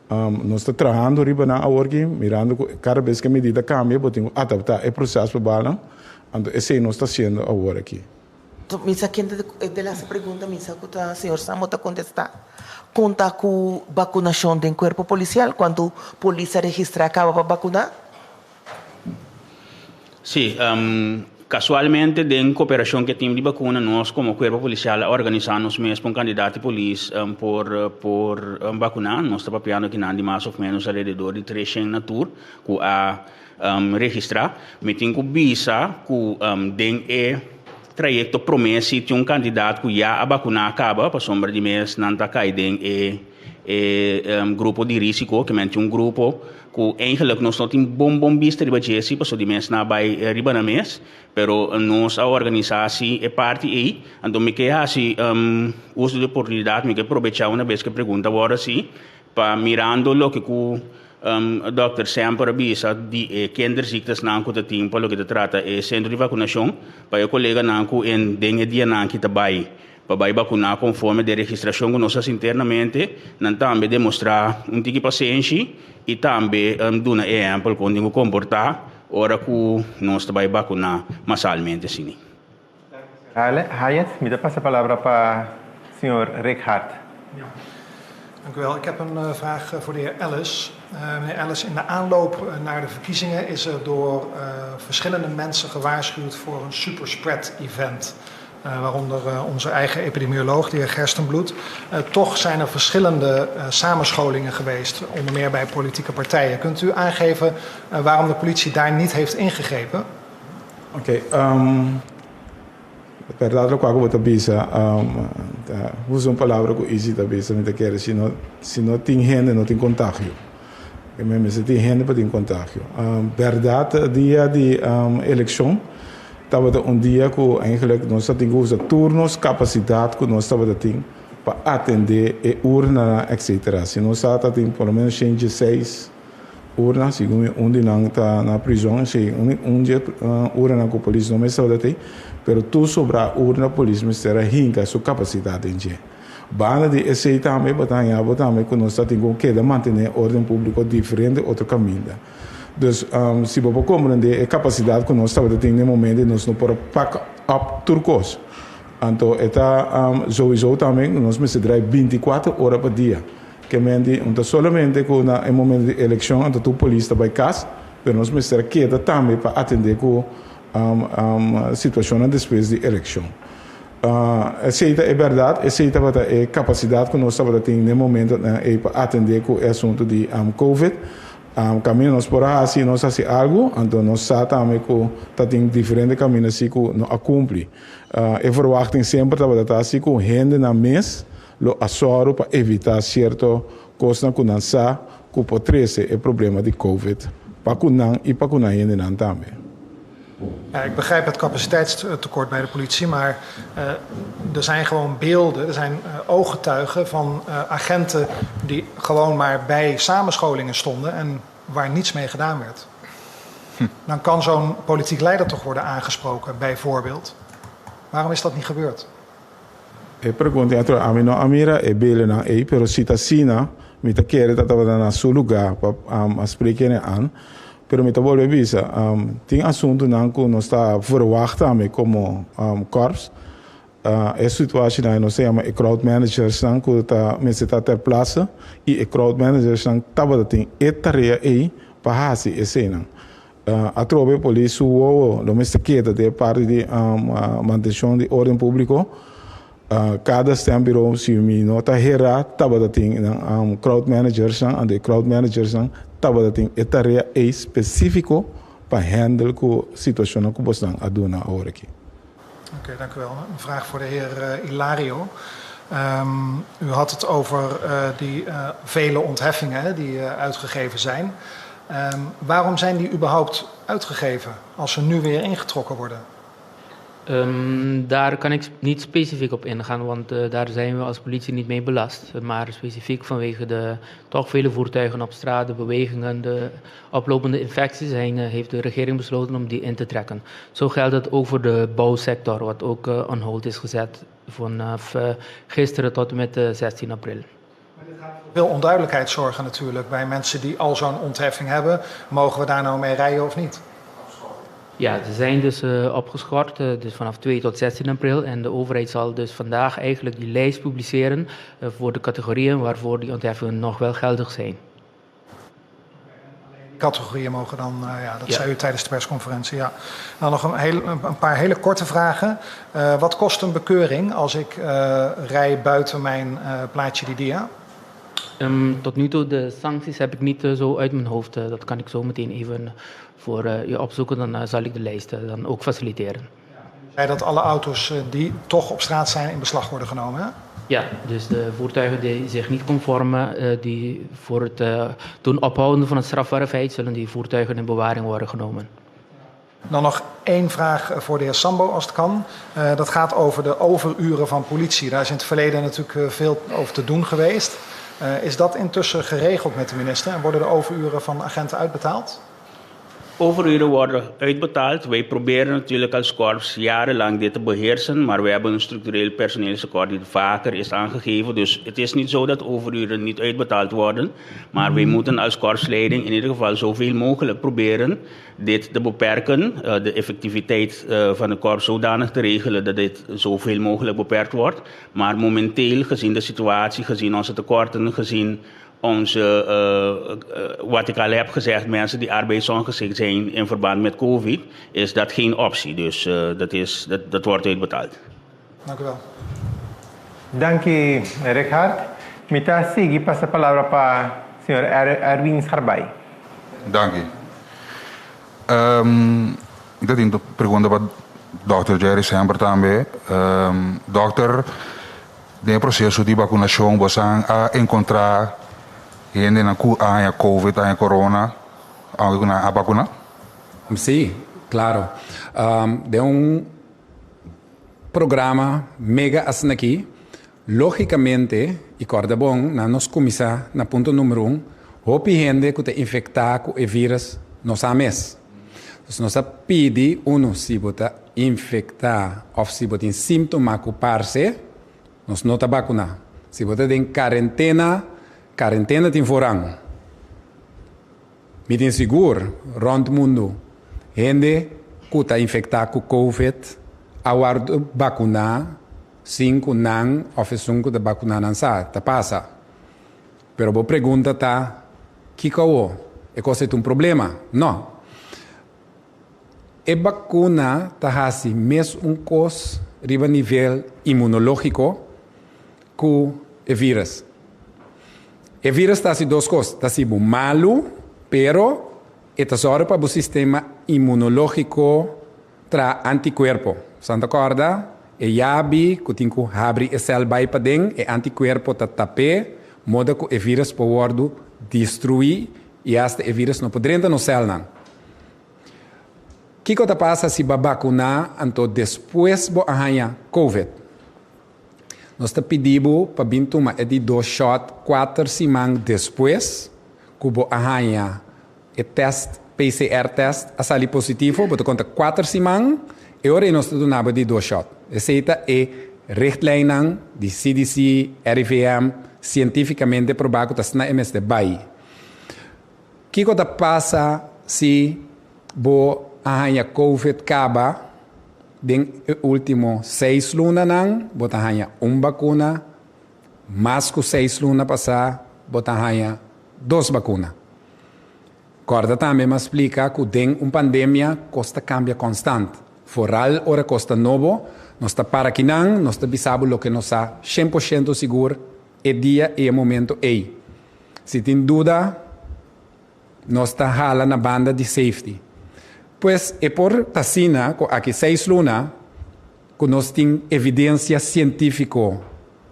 Nós estamos trabalhando riba na org, mirando cada vez que a medida cambia, podemos adaptar o processo para balan. Então, esse nós está sendo agora aqui. Misa, quem de essa pergunta, misa, que o senhor Samo está contestar. Conta com vacunação do corpo policial, quando a polícia registra acaba para vacunar? Sí, casualmente, en cooperación que tiene de vacuna, nosotros como cuerpo policial organizamos mesmo un candidato de policía por vacunar. Nos está papiando que nada más o menos alrededor de 300 na tour que a registrar. Me tenho visa que den trajecto promessa de candidato que já a vacunar acaba, para sombra de mês não está caindo grupo de risco, que mente grupo que eigenlijk nós não temos bom vista de budget, para de mês não vai riba na mês, pero nós a organização é parte aí, então me quer assim uso de oportunidade, me quer aproveitar uma vez que pergunta agora sim, para mirando lo que Dr. sempre avisa de kinderziektes na ko tating palo kita trata centro de vacunação para o colega na ko en dengue dia na kita bai para vacunar conforme de registração que nós internamente nan também demonstrar tiki paciência e também duna exemplo quando comportar ora que nós vai vacunar massalmente sim. Hayat, me passa a palavra para o senhor Rickhardt. Ja. Dank u wel. Ik heb een vraag voor de heer Ellis. Meneer Ellis, in de aanloop naar de verkiezingen is er door verschillende mensen gewaarschuwd voor een superspread event. Waaronder onze eigen epidemioloog, de heer Gerstenbloed. Toch zijn er verschillende samenscholingen geweest, onder meer bij politieke partijen. Kunt u aangeven waarom de politie daar niet heeft ingegrepen? Oké. Verdade, qual que eu bisa, uso uma palavra que easy da bisa, me quer se não tem gente, não tem contágio. Que mesmo se tem gente, para ter contágio. Verdade, dia de eleição, estava dia que eigenlijk nós temos turnos, capacidade que nós estava tendo para atender e urna, etc. Se nós tem pelo menos 6 urnas, segundo onde não está na prisão, se dia urna com a polícia não me estava tendo. Pero tu sobra urna polícia será rinca sua capacidade em dia. Bana de esse também batalha que nós temos que manter ordem pública diferente outro caminho. Então, se você compreender a capacidade que nós estamos tendo no momento, nós não podemos pack up turcos. Então, sowieso também nós precisamos 24 horas por dia. Que mente, então somente com no momento de eleição, então tu polícia vai casa, pero nós precisamos que também para atender com situação depois de eleição. Essa é verdade, essa é a capacidade que nós estamos tendo no momento para atender com o assunto de Covid. Caminho nós por assim nós fazemos algo, então nós sabemos que tem diferentes caminhos assim que não cumpre. A verwachting sempre está assim com gente na mesa, lo assoro para evitar certo coisa que não sabe que pode ser o problema de Covid. Para que não e para que não ainda não também. Ja, ik begrijp het capaciteitstekort bij de politie, maar er zijn gewoon beelden, er zijn ooggetuigen van agenten die gewoon maar bij samenscholingen stonden en waar niets mee gedaan werd. Dan kan zo'n politiek leider toch worden aangesproken, bijvoorbeeld. Waarom is dat niet gebeurd? Ik pergunto a mim não amira e bele na e pero citacina me te quer dat we na seu lugar para spreken aan. Pero me vuelve visa, tem assunto não que nós está verwachten como corps. É situação aí nós chama crowd managers não que tá me está ter plaça e crowd managers não tava tem tarefa aí para fazer esse não. A tropa polícia o domesticada de parte de manutenção de ordem público. Cada tempo se me nota hera tava tem crowd managers não e crowd managers não tava tem tarefa específico para handle com situação que você a doen agora aqui. Oké, dank u wel. Een vraag voor de heer Ilario. U had het over die vele ontheffingen die uitgegeven zijn. Waarom zijn die überhaupt uitgegeven als ze nu weer ingetrokken worden? Daar kan ik niet specifiek op ingaan, want daar zijn we als politie niet mee belast. Maar specifiek vanwege de toch vele voertuigen op straat, de bewegingen, de oplopende infecties, heeft de regering besloten om die in te trekken. Zo geldt het ook voor de bouwsector, wat ook on hold is gezet vanaf gisteren tot en met 16 april. Veel onduidelijkheid zorgen natuurlijk bij mensen die al zo'n ontheffing hebben. Mogen we daar nou mee rijden of niet? Ja, ze zijn dus opgeschort, dus vanaf 2 tot 16 april. En de overheid zal dus vandaag eigenlijk die lijst publiceren voor de categorieën waarvoor die ontheffingen nog wel geldig zijn. Categorieën mogen dan, dat zei u tijdens de persconferentie. Ja. Nou, nog een paar hele korte vragen. Wat kost een bekeuring als ik rij buiten mijn plaatje die dia? Tot nu toe, de sancties heb ik niet zo uit mijn hoofd. Dat kan ik zo meteen even voor je opzoeken. Dan zal ik de lijst dan ook faciliteren. Zei dat alle auto's die toch op straat zijn in beslag worden genomen, hè? Ja, dus de voertuigen die zich niet conformen, die voor het doen ophouden van het strafbare feit, zullen die voertuigen in bewaring worden genomen. Dan nog één vraag voor de heer Sambo, als het kan. Dat gaat over de overuren van politie. Daar is in het verleden natuurlijk veel over te doen geweest. Is dat intussen geregeld met de minister en worden de overuren van agenten uitbetaald? Overuren worden uitbetaald. Wij proberen natuurlijk als korps jarenlang dit te beheersen, maar we hebben een structureel personeelstekort die vaker is aangegeven. Dus het is niet zo dat overuren niet uitbetaald worden, maar wij moeten als korpsleiding in ieder geval zoveel mogelijk proberen dit te beperken, de effectiviteit van de korps zodanig te regelen dat dit zoveel mogelijk beperkt wordt. Maar momenteel, gezien de situatie, gezien onze tekorten, gezien wat ik al heb gezegd, mensen die arbeidsongeschikt zijn in verband met COVID, is dat geen optie. Dus dat wordt uitbetaald. Dank u wel. Dank u, Richard. Mita sigue passa a palavra para o senhor Erwin Scharbay. Dank u. Eu tenho pergunta para o Dr. Jerry Semper também. Doctor, no processo de vacinação, você encontrar gente na COVID, na corona, a vacuna? Sí, claro. De programa mega assim aqui, logicamente, e corda bom, na nos começar na ponto número 1, hope gente que te infectar com o vírus nos ames. Então, nós pedi se você infectar ou se você tem sintoma com parce, nós não te vacunar. Se você tem quarentena tem forang. Me tem seguro, rond mundo. Gente que está infectada com COVID, aguarda vacunar, 5 não, ou 5 de vacunar não sabe, tá passa. Pero a pergunta tá, que é coisa um problema? Não. A vacuna tá assim, mesmo coisa, riba nível imunológico, com o vírus. O vírus está assim 2 coisas, está assim malo, pero está só para o sistema imunológico tra anticorpo. Santa corda, e yabi, que tem que abrir a célula para dentro, e anticorpo está tapé, moda que o vírus pode destruir e hasta o vírus não pode entrar na célula. O que passa se vacunar, então depois de arranhar COVID? Nós pedimos para vir tomar de 2 shots 4 semanas depois, que o arranha o teste, PCR test, a sair positivo, você conta 4 semanas, e agora nós damos de 2 shots. Essa é richtlijnen de CDC, RIVM, cientificamente provado que está na MS BAI. O que passa se o arranha COVID acaba? Den último 6 lunas não, bota hanha vacuna, mais que 6 lunas passar, bota hanha 2 vacunas. Corda também me explica que den pandemia costa cambia constante. Foral ora costa novo, nós está para aqui não, nós está bisabo lo que nós está 100% seguro, é dia e é momento aí. Se tem dúvida, nós está hala na banda de safety. Pues é por tacina, aqui 6 lunas, que nós temos evidência científica,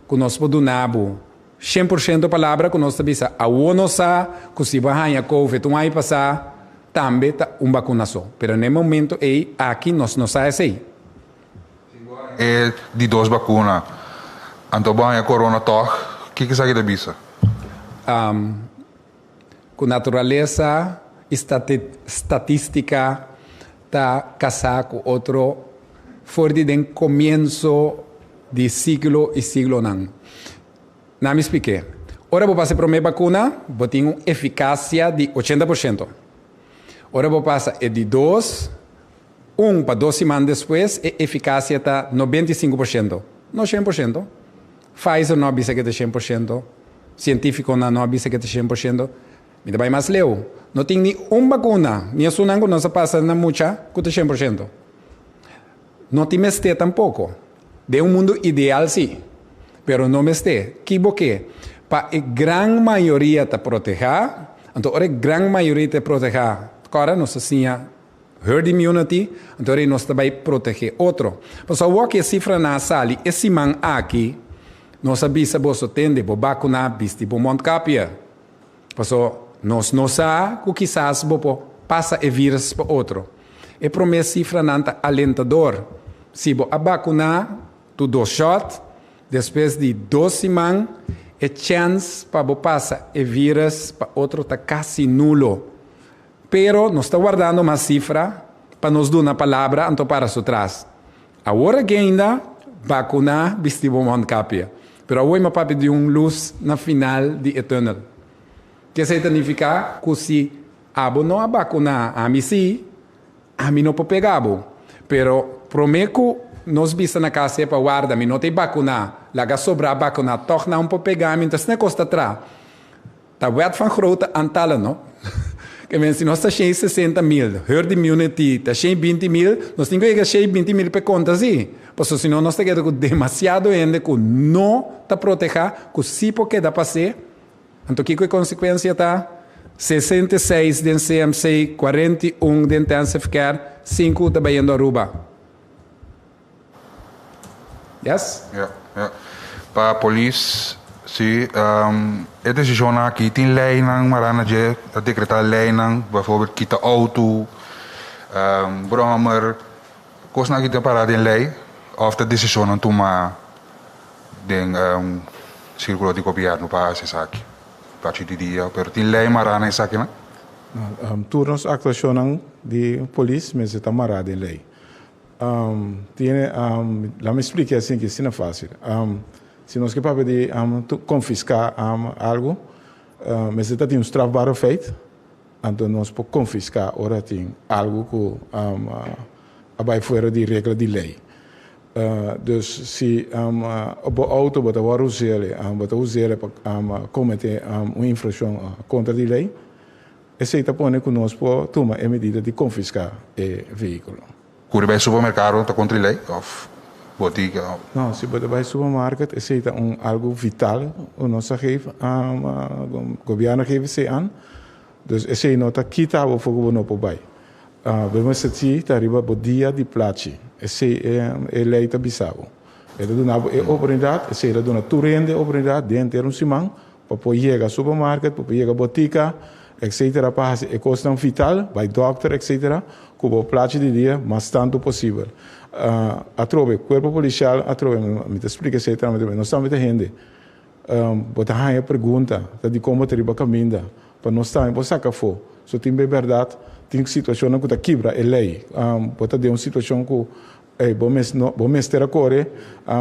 que nós podemos dar 100% palavra, que nós sabemos, a ONU sabe que se vai a COVID, um ano passar, também está vacunação. Mas no momento, aqui nós não sabemos assim. É de 2 vacunas. Então, vai a corona toch, o que você quer dizer? Com natureza, estatística, está casado com outro, fora de começo de siglo e siglo não. Não me expliquei. Ora, vou passar para a minha vacuna, vou ter uma eficácia de 80%. Ora, vou passar de 2, 1 para 2 semanas depois, a eficácia está 95%. Não 100%. Pfizer não avisa que é 100%. Científico não avisa que é 100%. Me dá mais leu. No tem ni vacuna. Minha sunango não se passa na mucha, custa 100%. Não tem este tampoco. De mundo ideal, sim. Pero não este. Que boque? Para a grande maioria te proteger, então a grande maioria te proteger. Agora, nós tinha herd immunity, então nós também proteger outro. Mas o que a cifra na sala, esse man aqui, nós sabemos que você tem de vacunar, viste, por Montcapia. Mas nós não sabemos que quizás você passa o vírus para outro. E promessa cifra nanta alentador. Se você vacunar, tu 2 shots, depois de 2 semanas, a chance para você passar o vírus para outro está quase nulo. Pero nós está guardando uma cifra para nos dar uma palavra, então para atrás. Agora que ainda vacunar, viste por Montcapia. Pero hoje me papi de luz na final de eternal. Que significa que se abo não vacunar a mim sim, a mim não pode pegar. Pero prometo nós vista na casa para guardar, me não tem vacunar. Laga sobra vacunar, toch não pode pegar, então se não custa atrás. Tá wet van grote aantallen, não? Que se nós está cheio 60 mil, herd immunity está cheio 20 mil, nós temos que cheio 20 mil para conta, sim. Porque senão nós estamos com demasiado gente que não está protegido, que sim porque dá para ser. Então, que consequência está? 66 de CMC, 41 de intensive care, 5 de Bahia do Aruba. Yes? Ja. Para a polícia, sim, a decisão aqui tem lei não marana de decretar lei não, bijvoorbeeld kita auto, brommer, kost na kita parada em lei, of de decisão não toma den círculo de governo para essa aqui, para te dizer, pero tem lei marana essa aqui não? Turnos actuação de polícia, mas está marada em lei. Lá me explique assim que isso não é fácil. Se nós queremos pedir confiscar algo, mas está tem strafbare feito, então nós podemos confiscar ora tem algo que vai fora de regra de lei. Dus se op een auto wat useren para cometer uma infração contra a lei, esse está põe que nós podemos tomar a medida de confiscar o veículo. Curie bij supermercado está contra a lei? Of botica? Não, se você vai ao supermercado, esse é algo vital, o nosso chefe, o governo chefe se an, dus esse não está quitado para o não vai. Vemos se está arriba o dia de plate, esse é lei está bisavo. Ele dá uma oportunidade, esse ele dá uma turende oportunidade dentro de semana para poder chegar ao supermercado, para poder chegar à botica, etc. Para fazer questão vital, vai doctor, etc. Com o plate de dia, mas tanto possível. Atrove, corpo policial, atrove, me explica se está, não estamos de gente. Botar aí a pergunta, de como ter ido caminhando, para não estar em saca fo. Se tem bem verdade, tem situação que está quebra a lei. Botar de uma situação que bom mestre a correr,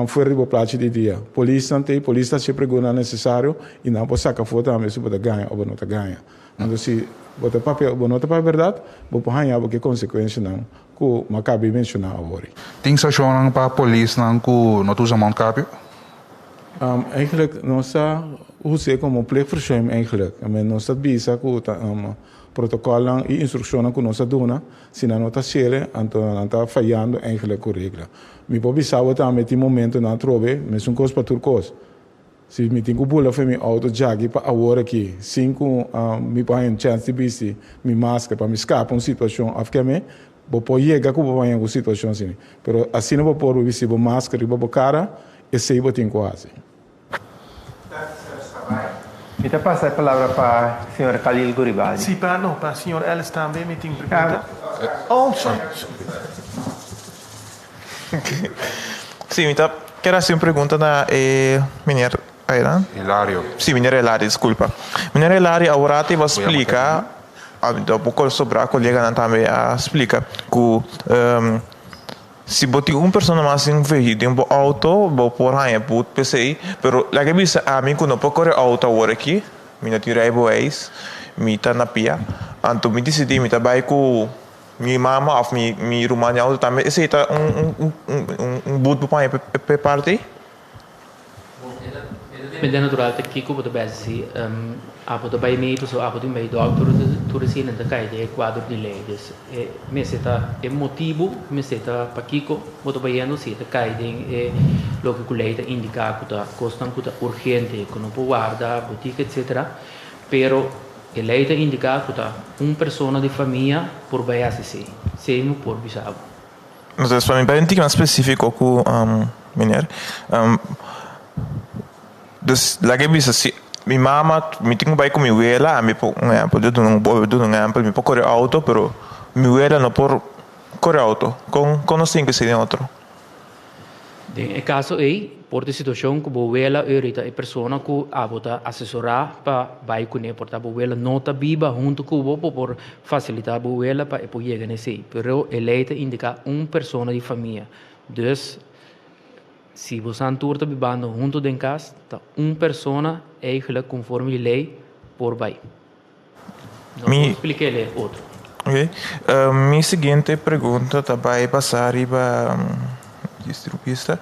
fora do plate de dia. Polícia não tem, polícia se pergunta necessário e não pode sacar fo também se pode ganhar ou não ganha. Então se botar papel, não está para verdade, vou pôr aí porque consequência não. Que me cabe mencionar agora. Tem situação para a polícia não que não usa Montcapio? Eigenlijk, nós usamos como pleegverzuim eigenlijk. Nós bisa que protocolo e instrução que nós damos, se não está sele, então está falhando eigenlijk a regra. Me pode saber também tem momento na trove, mas um coisa para turcos. Se me tem que pular para meu auto jagi para agora aqui, cinco me põe em chance de bici, me máscara para me escapar uma situação afgame, vou pôr chegar com uma situação assim. Pero assim não vou pôr o bici, vou máscara e vou cara, esse aí tem quase. Então passa a palavra para o senhor Khalil Guribali. Sim, para o senhor Ellis também me tem pergunta. Oh, sorry. Sim, então, quero fazer uma pergunta na menino Hilário. Sim, menino Hilário, desculpa. Menino Hilário, agora te vou explicar, um pouco sobre a colega também explica que se botar uma pessoa mais em veículo, um auto, vou pôr aí, put PC, pero lá que bisa a mim que não pode correr auto agora aqui, minha tirei bois, minha tá na pia, então me decidi, minha vai com minha mama ou minha irmã auto também, esse tá um boot para parte. é natural que Kiko pode base pode vai meio so pode meio doctor tu assim não cai de quadro de lei me seta é motivo me seta para Kiko pode vai ano se cai de lo que lei indica que tá costam que tá urgente que não pode guardar boutique etc pero a lei indica que tá pessoa de família por vai assim sem por bisavo. Mas para mim bem mais específico com meneer dus lagi bisa si mi mama mi tengo vai com mi abuela a mi po um exemplo eu dou um exemplo mi po correr auto pero mi abuela não por correr auto com os cinco se outro em caso aí por de situação que a abuela ahorita é pessoa que abota assessorar para vai com ele porque a abuela não tá viva junto com o por facilitar a abuela para poder chegar nesse pero a lei indica pessoa de família dus se você está vivendo junto em casa, pessoa eigenlijk conforme a lei por vai. Não expliquei outro. Ok. Minha seguinte pergunta também passar riba distribuísta,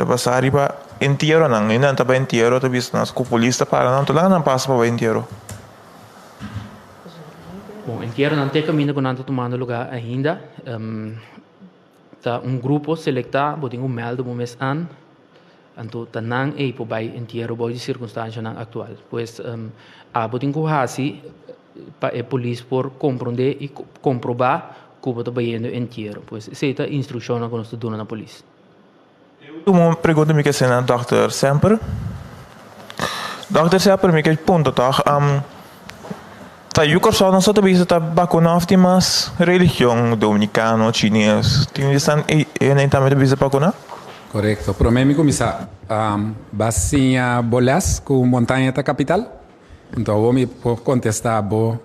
passar riba inteiro não, ainda também inteiro, também nas populista para não, tu lá não passa para inteiro. Bom, inteiro não tem caminho quando está tomando lugar ainda. Tá grupo selectado, botem meldo no mês an, então tá não é por vai inteiro boa de circunstância não atual, pois botem com assim para a polícia por compreender e comprovar que o tá baiano inteiro, pois essa é a instrução que nós damos na polícia. Uma pergunta me que se na Dr. Semper me que ponto tá eu só não só também está vacunado de mais religião dominicano, chinês. Tem estão nem também bisa vacuna? Correto. Para mim começar basinha bolas com montanha da capital. Então vou me contestar a boa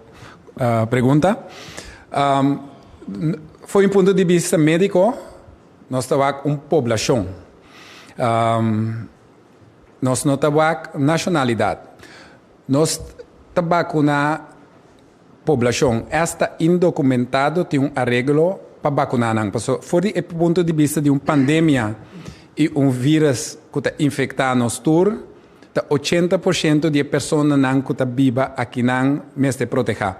pergunta. Foi um ponto de vista médico, nós estamos uma população. Nós não estamos nacionalidade. Nós estamos vacunar população está indocumentado tem arreglo para vacinar não porque fora do ponto de vista de uma pandemia e vírus que está infectando nos tour 80% de pessoas não que está viva aqui não mesmo proteger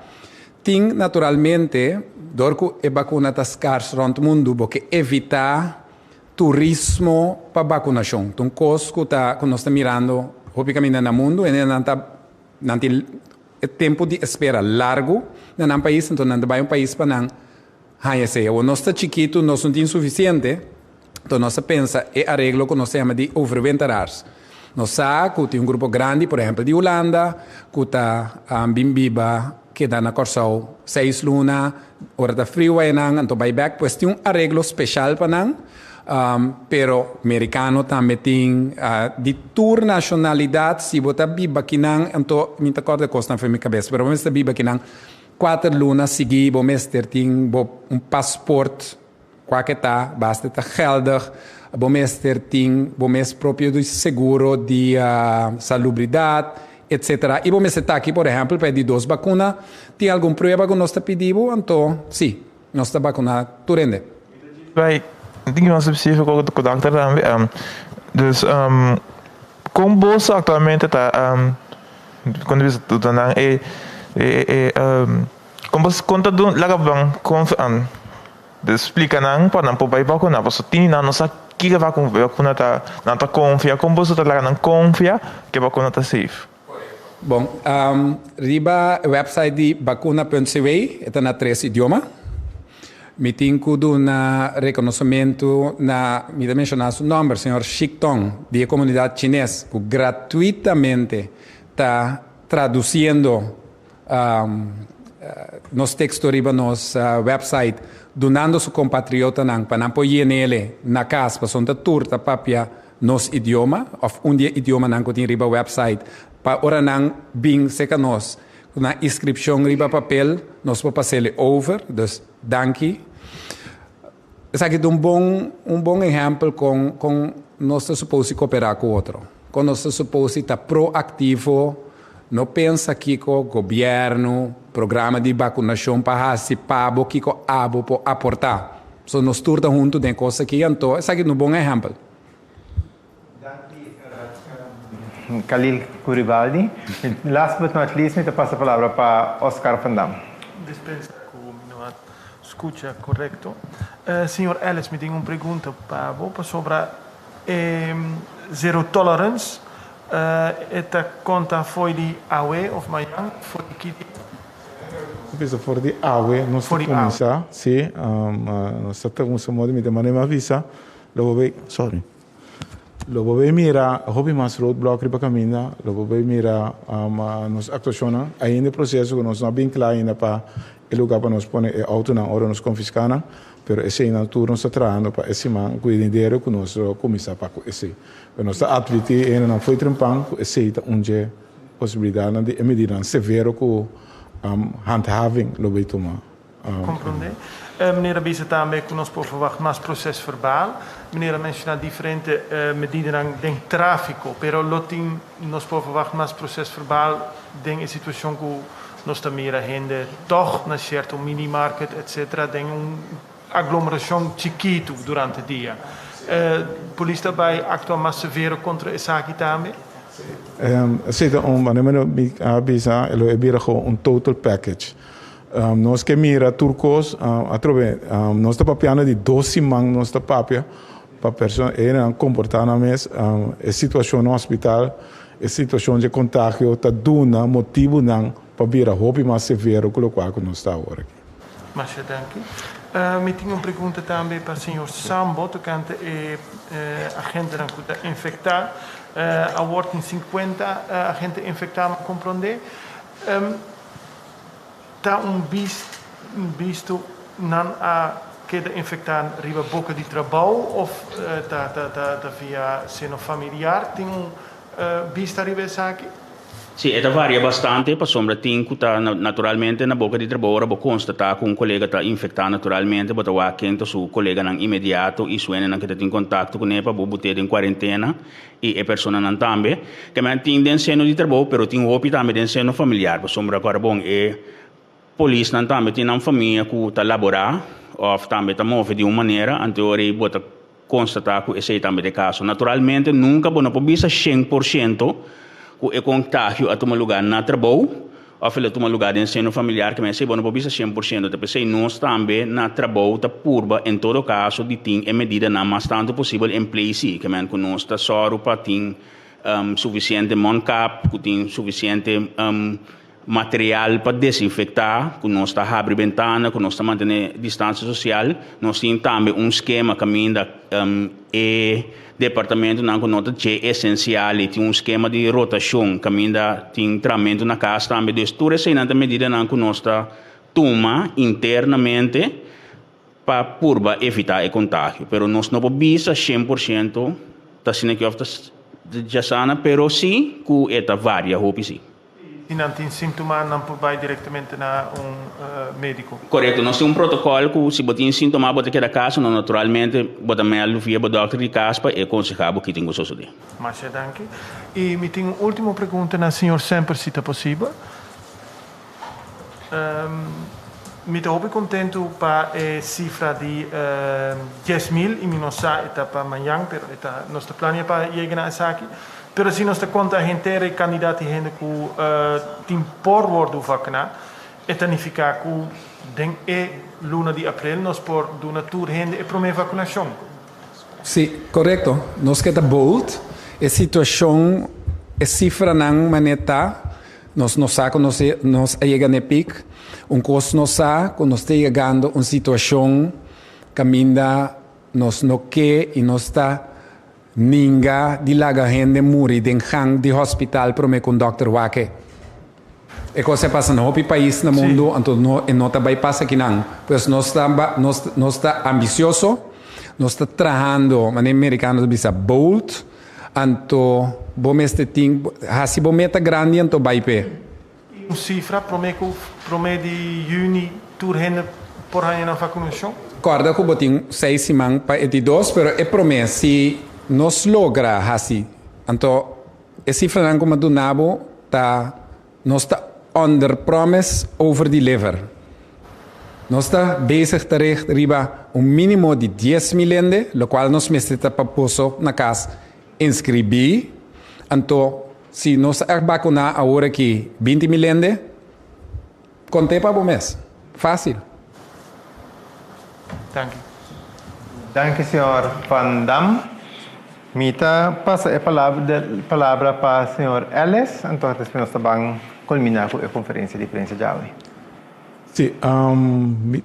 tem naturalmente dorco e vacuna está escasso rond o mundo porque evitar turismo para vacunação então coisa que nós estamos mirando obviamente no mundo e não tempo de espera largo num país, então não vai país para não conhecer. O nosso chiquito não é insuficiente, então nós pensa arreglo que nós chama de overwinteraars. Nós sabemos que tem grupo grande, por exemplo, de Holanda, que está bimbiba, que dá na Corsau 6 lunas, hora da frio então vai back, pois tem arreglo especial para não. Pero americano também tem de tour nacionalidade se você vive aqui não então me acordo de costa na minha cabeça pero você vive aqui não 4 lunas seguir você tem passaporte qualquer tá basta estar geldig você tem você próprio do seguro de salubridade etc e você está aqui por exemplo para pedir 2 vacinas tem algum prova que nós está pedindo então sim nós está vacunado turende Tem mais específico com o doctor também. Dus, como você atualmente está, quando você está na como você conta do lagabang confian, explica não para não poder vacinar, você tem não sabe que vacuna tá não tá confia, como você está lá não confia que vacuna tá safe. Bom, riba website de vacuna.cw está na 3 idiomas. Me tenho na reconhecimento me mencionar seu nome, senhor Shik Tong, de comunidade chinesa, que gratuitamente está traduzindo nos textos riba nos website, donando seu compatriota para não poder nele na casa, para sonda turta papia nos idioma, ou dia idioma não que tem riba website, para ora não bing seca nos na inscrição riba papel, nós vamos passar ele over, dus danke. Esse aqui é um bom exemplo com nós supposamos cooperar com o outro. Com nós supposamos estar proativo, não pensa aqui com o governo, programa de vacunação para se pabo que com abo para aportar. So nós turta junto de coisa aqui, então esse aqui é um bom exemplo. Khalil Kuribaldi. Last but not least, me te passo a palavra para Oscar Van Dam. Dispensa com a escuta correto. Senhor Ellis, me tem uma pergunta para você sobre zero tolerance. Esta conta foi de AUE of Mayang? Foi de Penso for di AUE, nós começar, sim, nós estamos com modo de maneira visa, logo vai mira, hobby mais roadblock riba caminha, logo vai mira, nós actuação, ainda processo que nós não bem claro ainda para o lugar para nós pôr auto na hora nós confiscar, pero esse ainda tudo nós trabalhando para esse man cuidar dinheiro que nós começar para esse, nós atividade ainda não foi trampang, esse é onde possibilidade de medida severo que handhaving lo vai tomar. Compreender. Meneer Abisa também que nós podemos verwachten mais processo verbal. Meneer mencionou diferentes medidas de tráfico, pero lotin nós podemos verwachten mais processo verbal em situação que nós também a gente toch na certo minimarket etc. Tem aglomeração chiquito durante o dia. Polícia vai actuar mais severo contra essa aqui também. Zitten wanneer we avisa, elo ebira gewoon een total package. Nós que mira turcos, atrove, nós tá papiando de 12 man, nós tá papia, para pessoa era comportamento, a situação no hospital, a situação de contágio, tá duna motivo não para vir a hobby mais severo que o qual nós está agora. Mas dank. Me tinha uma pergunta também para o senhor Sambo, tocante agente que infectar. A wordt in 50 agenten infectados compreender. Tá visto não a queda infectada riba boca de trabalho ou tá via seno familiar tem vista riba essa aqui? Sim, esta varia bastante, para sombra tinco tá naturalmente na boca de trabalho, para constatar que um colega tá infectado naturalmente, para o quente su colega não imediato e suene não que tem contato com ele para botar em quarentena e a pessoa não também, que man tem denseno de trabalho, pero tem hopi também denseno familiar, para sombra agora bom é polícia não também tem uma família que tá laborar ou também tá move de uma maneira, anterior bota constatar que esse também é caso. Naturalmente nunca bom não bisa 100% que é contágio a tomar lugar na trabalho, ou a tomar lugar em seno familiar, que mas é bom não pode ser 100%, depois nós também na trabalho tá purba em todo caso de ter a medida na mais tanto possível em place, que mas que nós tá só para ter suficiente moncap, que tem suficiente material para desinfectar, que nós está abre ventana, que nós está mantendo distância social, nós temos também esquema caminho da departamento não nota que é essencial e tem esquema de rotação caminho da tem tratamento na casa também de toda essa medida não nós está toma internamente para purba evitar o contágio, pero nós não podemos 100% tá sendo que já sana, pero sim que eta varia hope sim. E não tem sintoma, não vai diretamente na médico. Correto, nós temos protocolo que se você tem sintoma, você quer a casa, naturalmente, você me via o doutor de casa para aconselhar que tem que suceder. Mas danke. E me tem uma última pergunta na senhor sempre, se é possível. Me estou muito contente para a cifra de 10.000 e me não sei para amanhã, mas nosso plano é para chegar a essa aqui. Pero se nós conta a gente é candidato que tem por worden vacinar, significa que em luna de abril nós por do natura gente é para vacinação. Sim, correto. Nós que tá bold, a situação, a cifra não maneta, nós não sabemos nós chega no pico, costo nós sabe que nós está chegando uma situação caminha nós não quer e nós está ninguém de lá gente morre em hang de hospital para me com Dr. Wake. E coisa passa no país no mundo, então não também passa aqui não. Pois nós está ambicioso, nós está trabalhando, mas americano bisa bold, então bom este ting, hasi bom meta grande então vai pe. Cifra promete de junho tur gente por aí na vacinação. Corda que botin 6 semanas para 2, pero é promessa se nos logra assim. Então, a cifra não como do nabo tá nós está under promise over deliver. Nós está bezig te riba mínimo de 10 milhões, o qual nós necessita para poso na casa inscrever. Então, se nós vacinar agora que 20 milhões, contei para o mês. Fácil. Dank u. Dank u, senhor Van Dam. Mita passa a palavra para o senhor Ellis, então nós vamos culminar com a conferência de imprensa de hoje. Sim,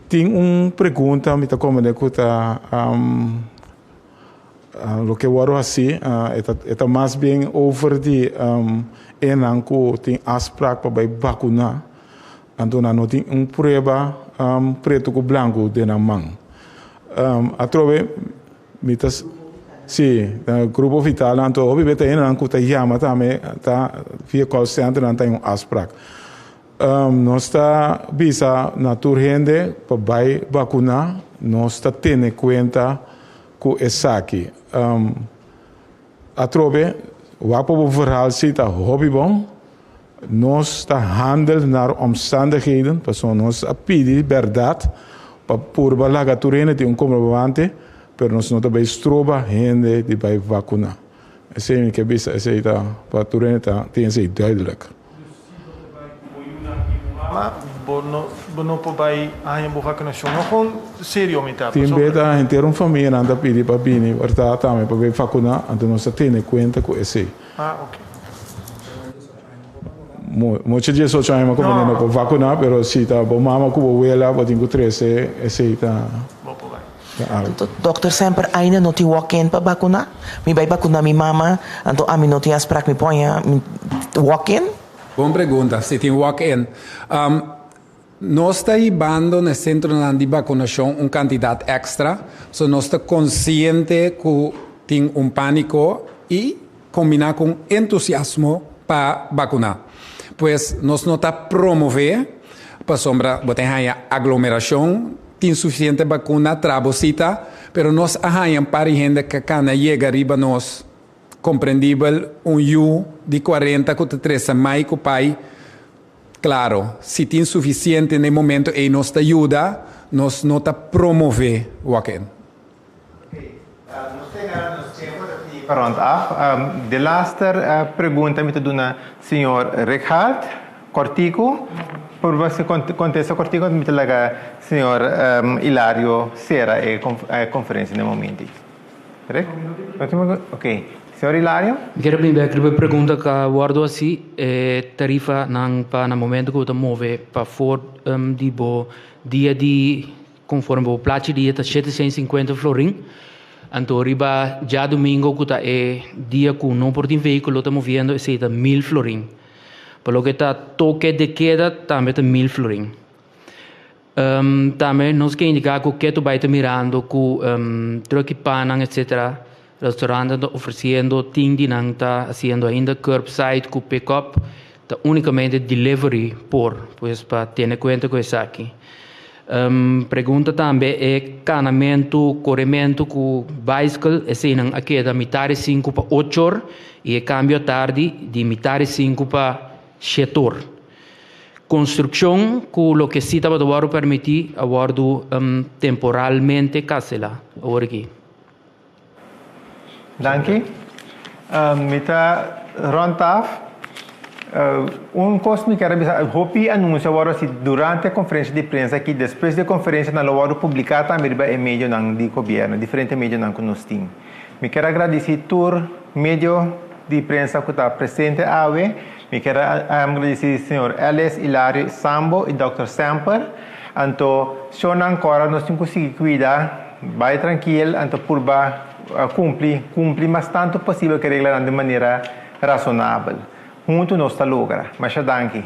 tem uma pergunta, me está comendo que o que eu vou assim, é mais bem over de enanco tem asprak para vacunar, então não tem prova preto com branco de na mão. A trove, me está sim, o grupo vital, então o bebê tem enanco tá chama também, tá via call center não tem asprak. Nós está bisa na turgente para vacunar, nós está tendo conta com esse aqui. A trove, o para o verhaal zit dat hobby bom, nós está handel naar omstandigheden, persoon nós a pedir verdade para por balaga turgente tem comprovante, pero nós não também estroba gente de vai vacunar. Esse é que bisa esse está para turgente tem esse duidelijk. Bono po bai hanya vacinação. Não com sério mita. Tem beta inteiro família anda pedir para bini, verdade também para vacunar, então nós temos conta com esse. Ok. Muitos dias só chamam como não para vacunar, pero se tá bom mama com o ela pode encontrar esse tá. Dokter sempre ainda não te walk-in para vacunar? Me vai vacunar minha mama, então a mim não tem asprak me põe walk-in? Boa pergunta, se tem walk-in. Nós estamos ibando no centro de vacunação quantidade extra, so nós estamos conscientes que tem pânico e combinar com entusiasmo para vacunar. Pois nós não estamos promovendo, para sombra, botem aglomeração, tem suficiente vacuna, trabocita, pero nós arranhamos para a gente que cana chega arriba nós, compreendível, de 40 com 3 mais que o pai. Claro, se tem suficiente no momento e nos ajuda, nós não está promover o walk-in. Pronto, de laatste pergunta me do na senhor Richard Cortico, por você contesta Cortico me laga senhor Hilário Serra a conferência no momento. Correto? Ok. Senhor Hilário? Quero primeiro pergunta que guardo assim, tarifa nang pa na momento que eu move para for de bo dia de conforme o plato dia tá 750 florin. Então riba já domingo que tá dia com não por veículo tá movendo esse tá 1000 florin. Pelo que tá toque de queda também tá 1000 florin. Também nós que indicar que tu vai tá mirando com troque panang etc. Restaurante oferecendo ting nang está haciendo ainda curbside com pick-up, tá unicamente delivery pois para ter conta com isso aqui. Pergunta também é canamento, corrimento com bicycle, esse não aqui da metade 5 para 8 horas e cambio tarde de metade 5 para 7 horas. Construção com o que se estava do permitir, agora temporalmente cancelar, agora aqui. Danke. Mita Rontaf, coisa que quero dizer, hopi anúncio agora se durante a conferência de imprensa aqui, depois da conferência na loja publicada também em meio não de governo, diferente meio não que nós temos. Me quero agradecer tur meio de imprensa que está presente hoje. Me quero agradecer senhor Ellis Hilário Sambo e Dr. Samper. Então, se não agora nós temos que conseguir cuidar, vai tranquilo, então por cumprir mas tanto possível que reglar de maneira razonável. Junto nós está logra. Mas danke.